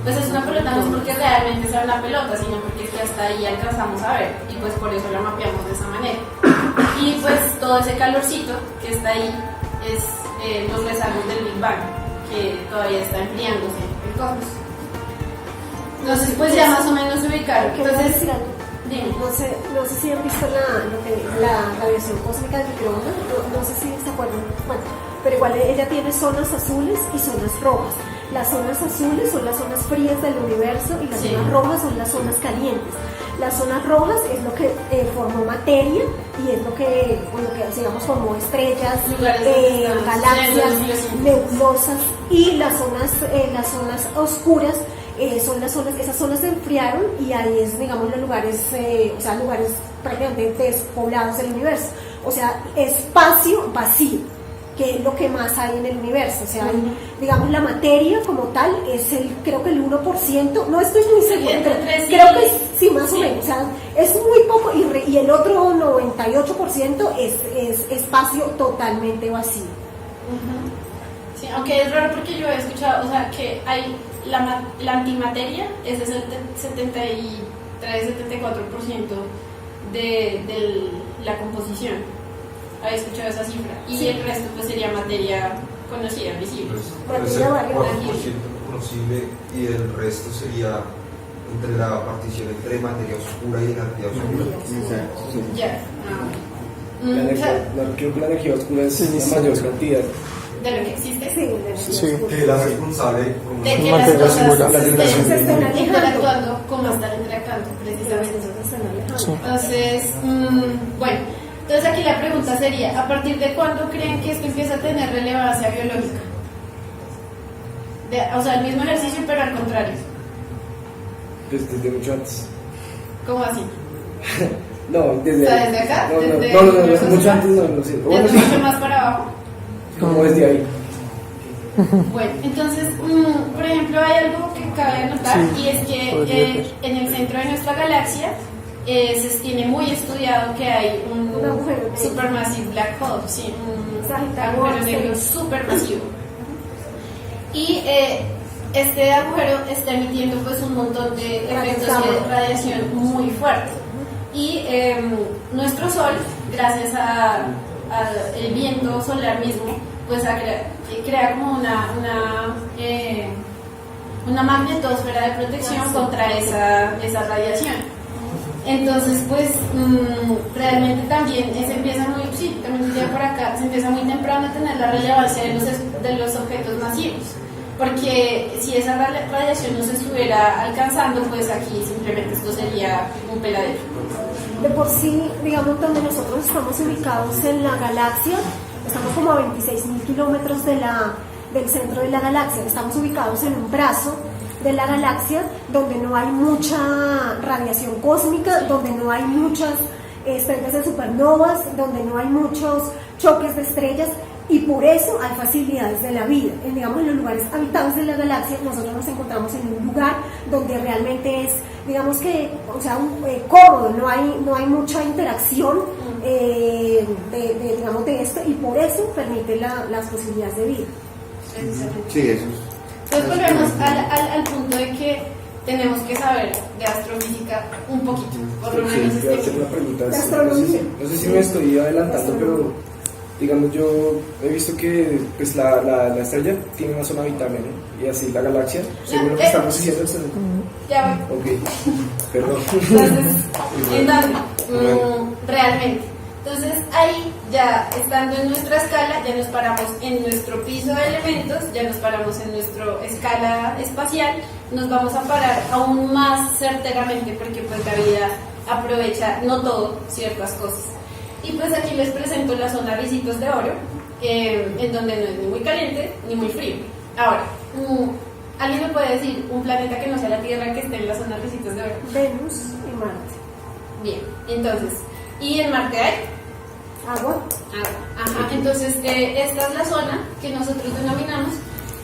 Pues es una pelota no es porque realmente sea una pelota, sino porque es que hasta ahí alcanzamos a ver, y pues por eso la mapeamos de esa manera. Y pues todo ese calorcito que está ahí es los rezagos del Big Bang, que todavía está enfriándose el cosmos. Entonces pues ya más o menos se ubicaron. Entonces, no sé si han visto la radiación cósmica del microondas, no sé si se acuerdan, bueno, pero igual ella tiene zonas azules y zonas rojas. Las zonas azules son las zonas frías del universo y las zonas rojas son las zonas calientes. Las zonas rojas es lo que formó materia y es lo que digamos formó estrellas, galaxias, nebulosas, y las zonas oscuras son esas zonas se enfriaron y ahí es, digamos, los lugares, lugares prácticamente despoblados del universo. o sea, espacio vacío, que es lo que más hay en el universo. O sea, digamos, la materia como tal es creo que el 1%, no estoy muy segura, pero creo que sí, más o menos, o sea, es muy poco, y el otro 98% es espacio totalmente vacío. Sí, aunque es raro porque yo he escuchado, o sea, que hay la antimateria, ese es el 73-74% de la composición. Había escuchado esa cifra. Y el resto pues sería materia conocida, visible. Puede ser 4% conocible y el resto sería entre la partición entre materia oscura y energía oscura. Exacto, sí. Ya. Creo que la energía oscura es Sí, sí. la mayor cantidad. De lo que existe. Sí, de energía Sí. oscura. Que es la responsable como De que las Materia cosas oscura. Se están alejando. interactuando como están interactuando, precisamente. Se están alejando. Sí. Entonces, bueno, entonces aquí la pregunta sería, ¿a partir de cuándo creen que esto empieza a tener relevancia biológica? O sea, el mismo ejercicio, pero al contrario. Desde mucho antes. ¿Cómo así? No, desde. O sea, ¿desde acá? No, ¿Desde no, el mucho antes no sé. Bueno, Desde sí, mucho más para abajo. como desde ahí. Bueno, entonces, por ejemplo, hay algo que cabe anotar, Sí, y es que podría ser. en el centro de nuestra galaxia se tiene muy estudiado que hay un agujero negro. supermassive black hole, sí, un Sagitario agujero negro supermasivo. Y este agujero está emitiendo pues un montón de efectos de radiación muy fuertes. Y nuestro Sol, gracias al viento solar mismo, pues crea como una magnetosfera de protección contra esa radiación. Entonces, pues realmente también se empieza se empieza muy temprano a tener la relevancia de los objetos masivos, porque si esa radiación no se estuviera alcanzando, pues aquí simplemente esto sería un peladero. De por sí, digamos, donde nosotros estamos ubicados en la galaxia, estamos como a 26.000 kilómetros del centro de la galaxia. Estamos ubicados en un brazo de la galaxia donde no hay mucha radiación cósmica, donde no hay muchas estrellas de supernovas, donde no hay muchos choques de estrellas, y por eso hay facilidades de la vida. Digamos, en los lugares habitados de la galaxia, nosotros nos encontramos en un lugar donde realmente es, digamos que, o sea, cómodo, no hay mucha interacción digamos, de esto, y por eso permite las posibilidades de vida. Sí, eso es. Entonces volvemos al punto de que tenemos que saber de astrofísica un poquito, por lo menos Voy a hacer una pregunta. De astronomía. No sé si me estoy adelantando, pero digamos, yo he visto que pues, la estrella tiene una zona habitable, ¿no? Y así la galaxia, según lo que estamos diciendo. Ya voy. Ok, perdón. Entonces, ¿en dónde? Realmente. Entonces ahí, ya estando en nuestra escala, ya nos paramos en nuestro piso de elementos, ya nos paramos en nuestra escala espacial, nos vamos a parar aún más certeramente, porque pues la vida aprovecha, no todo, ciertas cosas. Y pues aquí les presento la zona Ricitos de Oro, en donde no es ni muy caliente ni muy frío. Ahora, ¿alguien me puede decir un planeta que no sea la Tierra que esté en la zona Ricitos de Oro? Venus y Marte. Bien, entonces, ¿y en Marte hay? Agua. Ajá, entonces esta es la zona que nosotros denominamos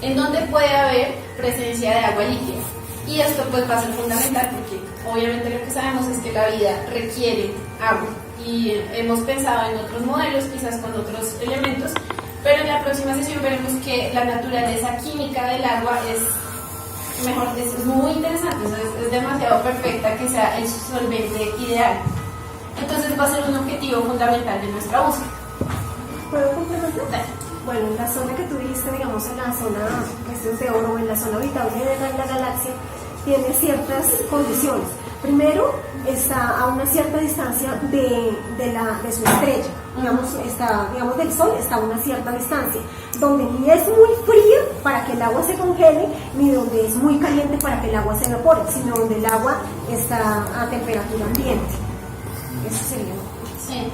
en donde puede haber presencia de agua líquida. Y esto pues va a ser fundamental porque obviamente lo que sabemos es que la vida requiere agua. Y hemos pensado en otros modelos, quizás con otros elementos, pero en la próxima sesión veremos que la naturaleza química del agua es muy interesante, es demasiado perfecta que sea el solvente ideal. Entonces va a ser un objetivo fundamental de nuestra búsqueda. ¿Puedo complementar? Bueno, en la zona que tú dijiste, digamos, en la zona Ricitos de Oro, o en la zona habitable de la galaxia, tiene ciertas condiciones. Primero, está a una cierta distancia de su estrella. Digamos, del Sol está a una cierta distancia, donde ni es muy fría para que el agua se congele, ni donde es muy caliente para que el agua se evapore, sino donde el agua está a temperatura ambiente. Eso sería. Sí,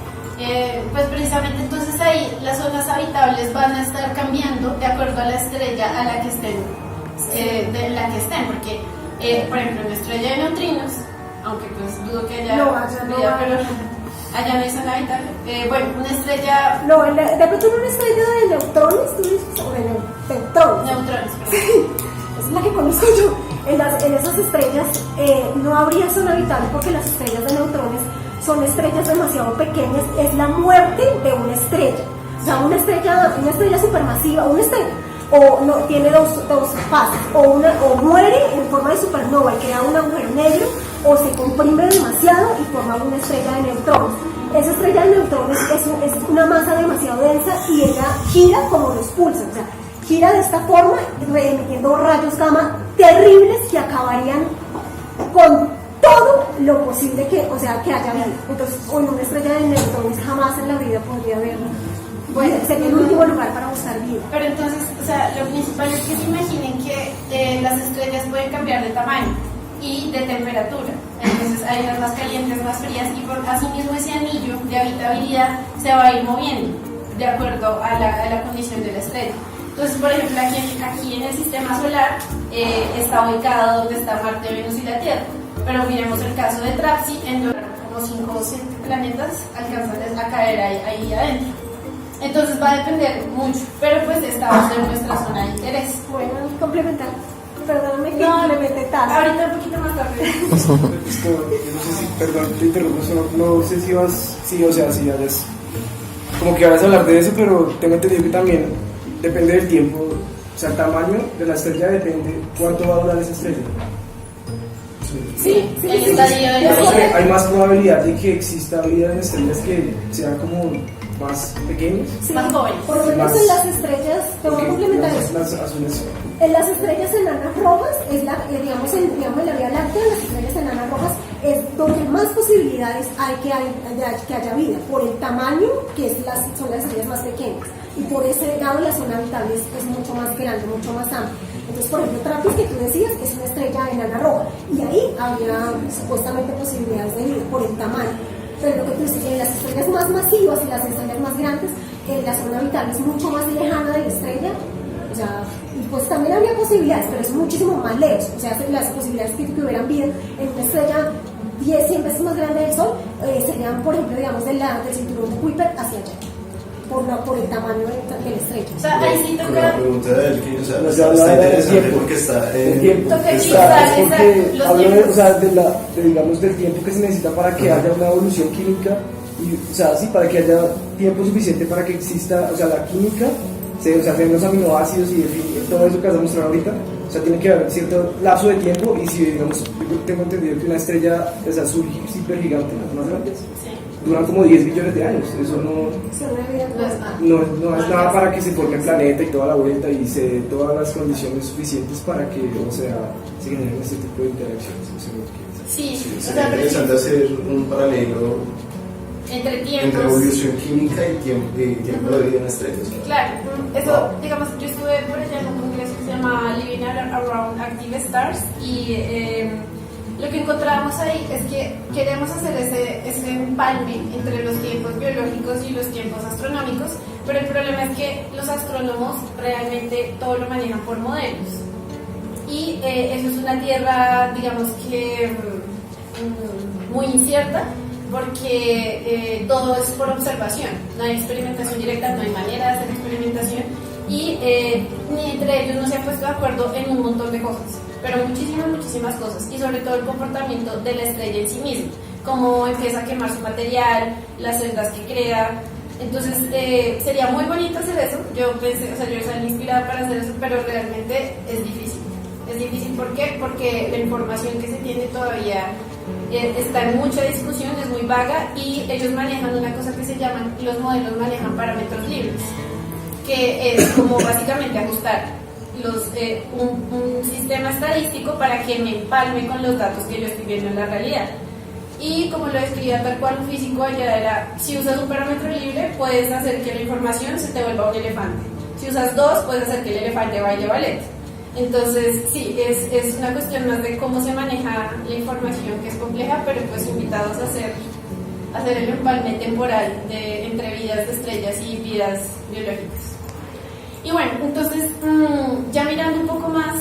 pues precisamente entonces ahí las zonas habitables van a estar cambiando de acuerdo a la estrella a la que estén, porque por ejemplo en la estrella de neutrinos, aunque pues dudo que haya No, allá no vida, hay. Allá no hay zona habitable. Bueno, una estrella. No, de pronto en una estrella de neutrones, tú dices, o de neutrones. Neutrones, perdón. Esa es la que conozco yo. En esas estrellas no habría zona habitable porque las estrellas de neutrones son estrellas demasiado pequeñas. Es la muerte de una estrella. O sea, una estrella supermasiva, una estrella, o no, tiene dos fases, o muere en forma de supernova y crea un agujero negro, o se comprime demasiado y forma una estrella de neutrones. Esa estrella de neutrones es una masa demasiado densa y ella gira como los pulsar, o sea, gira de esta forma, emitiendo rayos gamma terribles que acabarían con todo lo posible que haya vida. Entonces, en una estrella de neutrones jamás en la vida podría haber. Bueno, sería el último lugar para buscar vida. Pero entonces, o sea, lo principal es que se imaginen que las estrellas pueden cambiar de tamaño y de temperatura. Entonces hay unas más calientes, más frías, y por así mismo ese anillo de habitabilidad se va a ir moviendo de acuerdo a la condición de la estrella. Entonces, por ejemplo, aquí en el sistema solar está ubicado donde está Marte, Venus y la Tierra. Pero miremos el caso de TRAPSI, en donde como 5 o 7 planetas alcanzan a caer ahí adentro. Entonces va a depender mucho, pero pues estamos en nuestra zona de interés. Bueno, complementar. Perdóname que No, complementé tal. ahorita un poquito más tarde. Es como, yo no sé si, perdón, te interrumpo, no sé si vas, sí, o sea, si hayas, como que vas a hablar de eso, pero tengo entendido que también depende del tiempo, o sea, el tamaño de la estrella depende cuánto va a durar esa estrella. Sí, el estadio de la Entonces, vida. hay más probabilidad de que exista vida en estrellas que sean como más pequeñas. Más jóvenes. Por lo menos Más- en las estrellas, te voy a complementar eso. Las azules. En las estrellas enanas rojas, digamos en la Vía Láctea, las estrellas enanas rojas es donde más posibilidades hay que haya vida, por el tamaño que son las estrellas más pequeñas. Y por ese lado la zona habitable es mucho más grande, mucho más amplia. Entonces, por ejemplo, TRAPPIST, que tú decías, es una estrella enana roja. Y ahí habría supuestamente posibilidades de vida, por el tamaño. Pero lo que tú dices, en las estrellas más masivas y las estrellas más grandes, la zona habitable es mucho más lejana de la estrella. O sea, y pues también habría posibilidades, pero es muchísimo más lejos. O sea, las posibilidades que hubieran vida en una estrella 100 veces más grande del Sol serían, por ejemplo, digamos, del cinturón de Kuiper hacia allá, por el tamaño de la estrella. O sea, ahí sí Con la toca. pregunta del que, o sea, No, está la del interesante tiempo. porque está El tiempo. Toca Está, equilibrar es porque los hablo tiempos. o sea, digamos, del tiempo que se necesita para que haya una evolución química, y, o sea, sí, para que haya tiempo suficiente para que exista, o sea, la química, o sea, sean los aminoácidos y todo eso que vas a mostrar ahorita, o sea, tiene que haber cierto lapso de tiempo, y si, digamos, yo tengo entendido que una estrella es azul súper gigante, las más grandes, Sí. duran como 10 billones de años, eso no... Son una vida No es nada. No es nada para que se forme el planeta y toda la vuelta y se dé todas las condiciones suficientes para que, o sea, se generen este tipo de interacciones. No sé lo que piensas. Sí, Sí, o sería sea, pero sí, interesante hacer un paralelo entre entre tiempos. evolución química y tiempo de vida en estrellas. Claro, eso, digamos, yo estuve por allá en un congreso que se llama Living Around Active Stars y lo que encontrábamos ahí es que queremos hacer ese empalme entre los tiempos biológicos y los tiempos astronómicos, pero el problema es que los astrónomos realmente todo lo manejan por modelos. Y eso es una tierra, digamos que muy incierta, porque todo es por observación, no hay experimentación directa, no hay manera de hacer experimentación, y ni entre ellos no se han puesto de acuerdo en un montón de cosas, pero muchísimas cosas, y sobre todo el comportamiento de la estrella en sí misma, cómo empieza a quemar su material, las celdas que crea. Entonces sería muy bonito hacer eso. Yo pensé, o sea, yo salí inspirada para hacer eso, pero realmente es difícil. Es difícil, ¿por qué? Porque la información que se tiene todavía está en mucha discusión, es muy vaga, y ellos manejan una cosa que se llaman, los modelos manejan parámetros libres, que es como básicamente ajustar un sistema estadístico para que me empalme con los datos que yo estoy viendo en la realidad. Y como lo describía tal cual un físico allá, era, si usas un parámetro libre, puedes hacer que la información se te vuelva un elefante. Si usas dos, puedes hacer que el elefante baile ballet. Entonces, sí, es una cuestión más de cómo se maneja la información, que es compleja, pero pues invitados a hacer el empalme temporal entre vidas de estrellas y vidas biológicas. Y bueno, entonces, ya mirando un poco más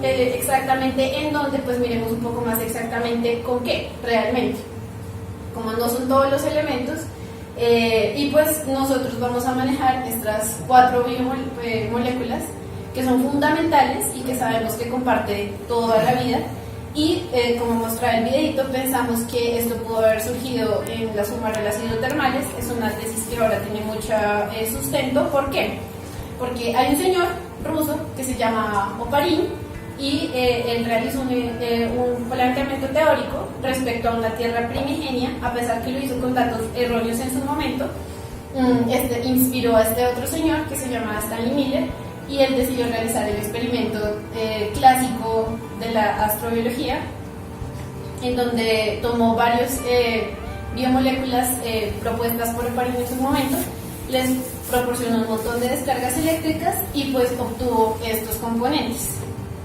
exactamente en dónde, pues miremos un poco más exactamente con qué, realmente. Como no son todos los elementos. Y pues nosotros vamos a manejar estas 4 biomoléculas que son fundamentales y que sabemos que comparte toda la vida. Y como mostraba el videito, pensamos que esto pudo haber surgido en la suma de las hidrotermales. Es una tesis que ahora tiene mucho sustento. ¿Por qué? Porque hay un señor ruso que se llama Oparin y él realizó un planteamiento teórico respecto a una tierra primigenia, a pesar que lo hizo con datos erróneos en su momento. Inspiró a este otro señor que se llama Stanley Miller, y él decidió realizar el experimento clásico de la astrobiología, en donde tomó varias biomoléculas propuestas por Oparin en su momento, les proporcionó un montón de descargas eléctricas y pues obtuvo estos componentes,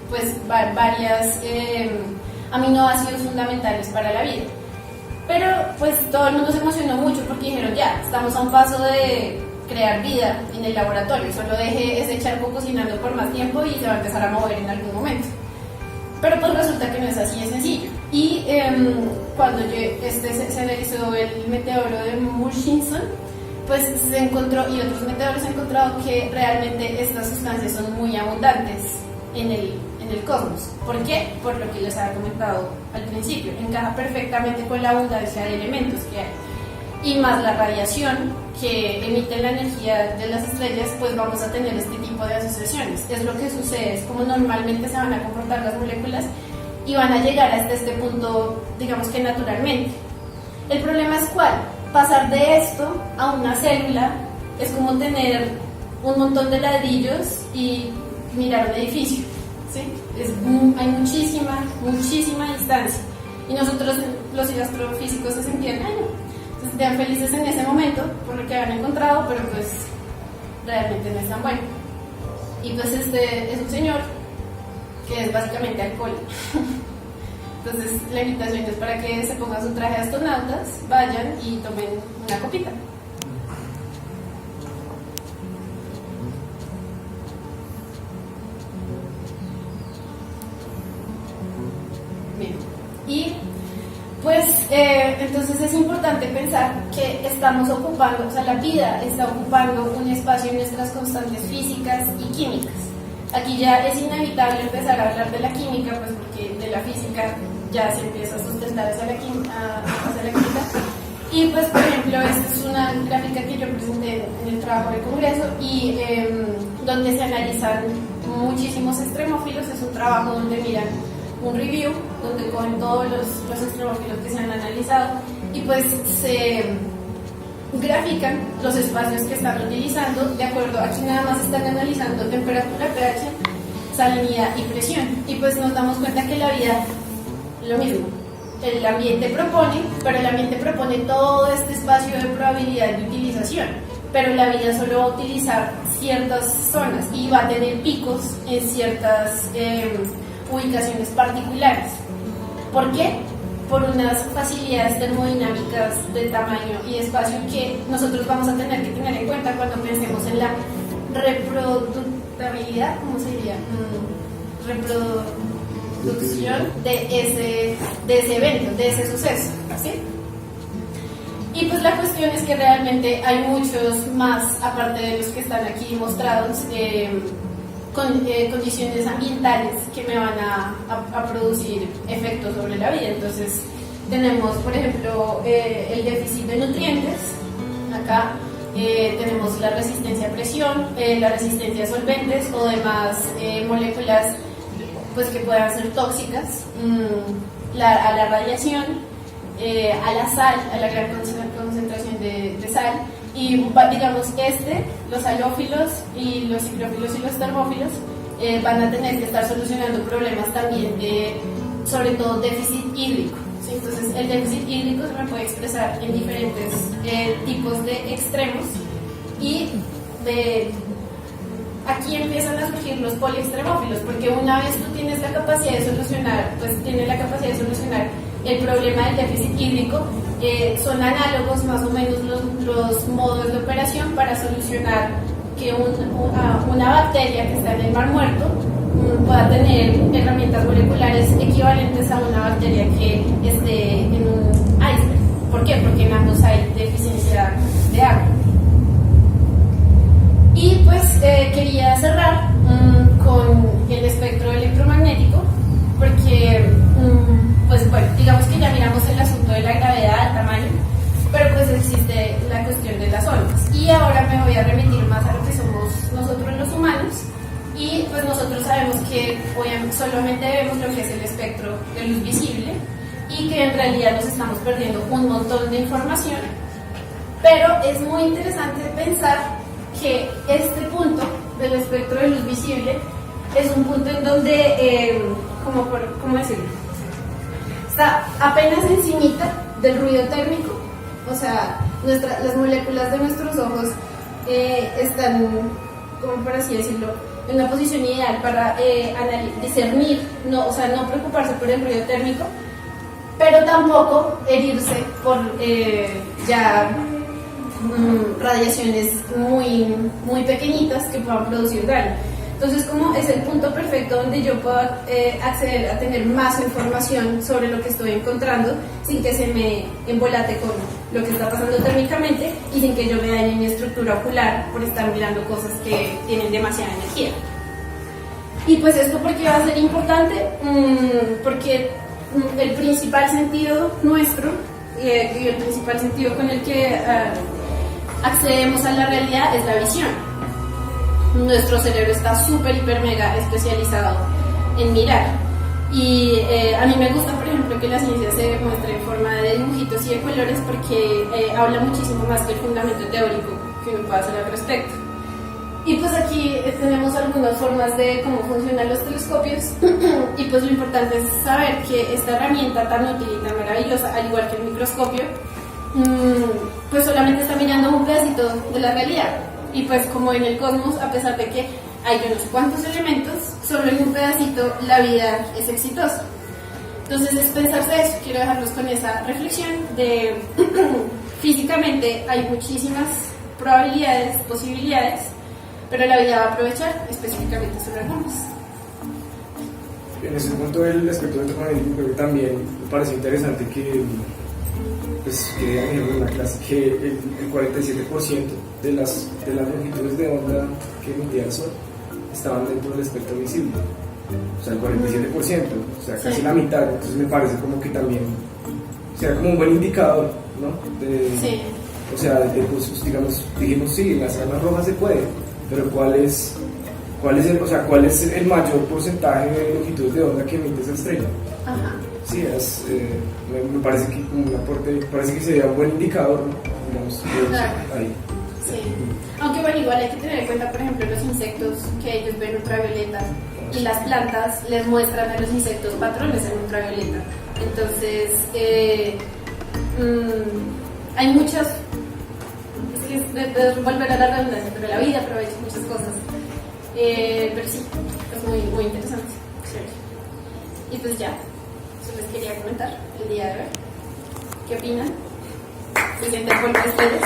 pues varias aminoácidos fundamentales para la vida. Pero pues todo el mundo se emocionó mucho porque dijeron, ya, estamos a un paso de crear vida en el laboratorio, solo deje ese charco cocinando por más tiempo y se va a empezar a mover en algún momento. Pero pues resulta que no es así de sencillo. Y cuando se realizó el meteoro de Murchison, pues se encontró, y otros meteoros han encontrado que realmente estas sustancias son muy abundantes en el cosmos. ¿Por qué? Por lo que les había comentado al principio, encaja perfectamente con la abundancia de elementos que hay. Y más la radiación que emite la energía de las estrellas, pues vamos a tener este tipo de asociaciones. Es lo que sucede, es como normalmente se van a comportar las moléculas y van a llegar hasta este punto, digamos que naturalmente. El problema es cuál. Pasar de esto a una célula es como tener un montón de ladrillos y mirar un edificio, ¿sí? Hay muchísima distancia. Y nosotros, los astrofísicos, se sentían, se sentían felices en ese momento por lo que habían encontrado, pero pues realmente no es tan bueno. Y pues este es un señor que es básicamente alcohol. Entonces la invitación es para que se pongan su traje de astronautas, vayan y tomen una copita. Bien. Y pues entonces es importante pensar que estamos ocupando, o sea, la vida está ocupando un espacio en nuestras constantes físicas y químicas. Aquí ya es inevitable empezar a hablar de la química, pues porque de la física ya se empieza a sustentar hacia la química. Y pues, por ejemplo, esta es una gráfica que yo presenté en el trabajo del Congreso y donde se analizan muchísimos extremófilos. Es un trabajo donde miran un review, donde cogen todos los extremófilos que se han analizado y pues se grafican los espacios que están utilizando de acuerdo. Aquí nada más están analizando temperatura, pH, salinidad y presión, y pues nos damos cuenta que la vida lo mismo. El ambiente propone, pero el ambiente propone todo este espacio de probabilidad de utilización, pero la vida solo va a utilizar ciertas zonas y va a tener picos en ciertas ubicaciones particulares. ¿Por qué? Por unas facilidades termodinámicas de tamaño y espacio que nosotros vamos a tener que tener en cuenta cuando pensemos en la reproductibilidad, ¿cómo se diría? Reproducción de ese evento, de ese suceso, ¿sí? Y pues la cuestión es que realmente hay muchos más, aparte de los que están aquí mostrados, condiciones ambientales que me van a producir efectos sobre la vida. Entonces tenemos, por ejemplo, el déficit de nutrientes. Acá tenemos la resistencia a presión, la resistencia a solventes o demás moléculas pues, que puedan ser tóxicas, a la radiación, a la sal, a la gran concentración de sal. Y digamos los halófilos y los ciclófilos y los termófilos van a tener que estar solucionando problemas también de, sobre todo, déficit hídrico, ¿sí? Entonces el déficit hídrico se me puede expresar en diferentes tipos de extremos y aquí empiezan a surgir los poliextremófilos, porque una vez tú tienes la capacidad de solucionar, el problema del déficit hídrico, son análogos más o menos los modos de operación para solucionar que una bacteria que está en el mar muerto pueda tener herramientas moleculares equivalentes a una bacteria que esté en un iceberg. ¿Por qué? Porque solamente vemos lo que es el espectro de luz visible y que en realidad nos estamos perdiendo un montón de información. Pero es muy interesante pensar que este punto del espectro de luz visible es un punto en donde, ¿cómo decirlo? Está apenas encimita del ruido térmico, o sea, las moléculas de nuestros ojos están, como por así decirlo, en una posición ideal para discernir, no preocuparse por el ruido térmico, pero tampoco herirse por radiaciones muy, muy pequeñitas que puedan producir daño. Entonces, como es el punto perfecto donde yo puedo acceder a tener más información sobre lo que estoy encontrando sin que se me embolate con lo que está pasando térmicamente y sin que yo me dañe mi estructura ocular por estar mirando cosas que tienen demasiada energía. Y pues esto, ¿por qué va a ser importante? Porque el principal sentido nuestro y el principal sentido con el que accedemos a la realidad es la visión. Nuestro cerebro está súper, hiper, mega especializado en mirar. Y a mí me gusta, por ejemplo, que la ciencia se muestre en forma de dibujitos y de colores porque habla muchísimo más que el fundamento teórico que uno puede hacer al respecto. Y pues aquí tenemos algunas formas de cómo funcionan los telescopios y pues lo importante es saber que esta herramienta tan útil y tan maravillosa, al igual que el microscopio, pues solamente está mirando un pedacito de la realidad. Y pues como en el cosmos, a pesar de que hay yo no sé cuántos elementos, solo en un pedacito la vida es exitosa. Entonces es pensarse eso, quiero dejarlos con esa reflexión de físicamente hay muchísimas probabilidades, posibilidades, pero la vida va a aprovechar específicamente sobre algunas. En ese punto del espectro electromagnético creo que también me parece interesante que en una clase que el 47% de las longitudes de onda que emitía el Sol estaban dentro del espectro visible. O sea, el 47%, o sea, casi la mitad. Entonces me parece como que también sea como un buen indicador, ¿no? Sí. O sea, pues, digamos, dijimos sí, en las zonas rojas se puede, pero ¿cuál es el mayor porcentaje de longitudes de onda que emite esa estrella? Ajá. Sí, me parece que como un aporte, parece que sería un buen indicador, ¿no? Digamos, Claro. ahí. Sí. Aunque bueno, igual hay que tener en cuenta, por ejemplo, los insectos que ellos ven ultravioleta y las plantas les muestran a los insectos patrones en ultravioleta. Entonces, hay muchas, es volver a la redundancia, pero la vida aprovecha muchas cosas. Pero sí, es muy, muy interesante. Sí. Y pues ya, eso les quería comentar el día de hoy. ¿Qué opinan? ¿Se sienten por ustedes?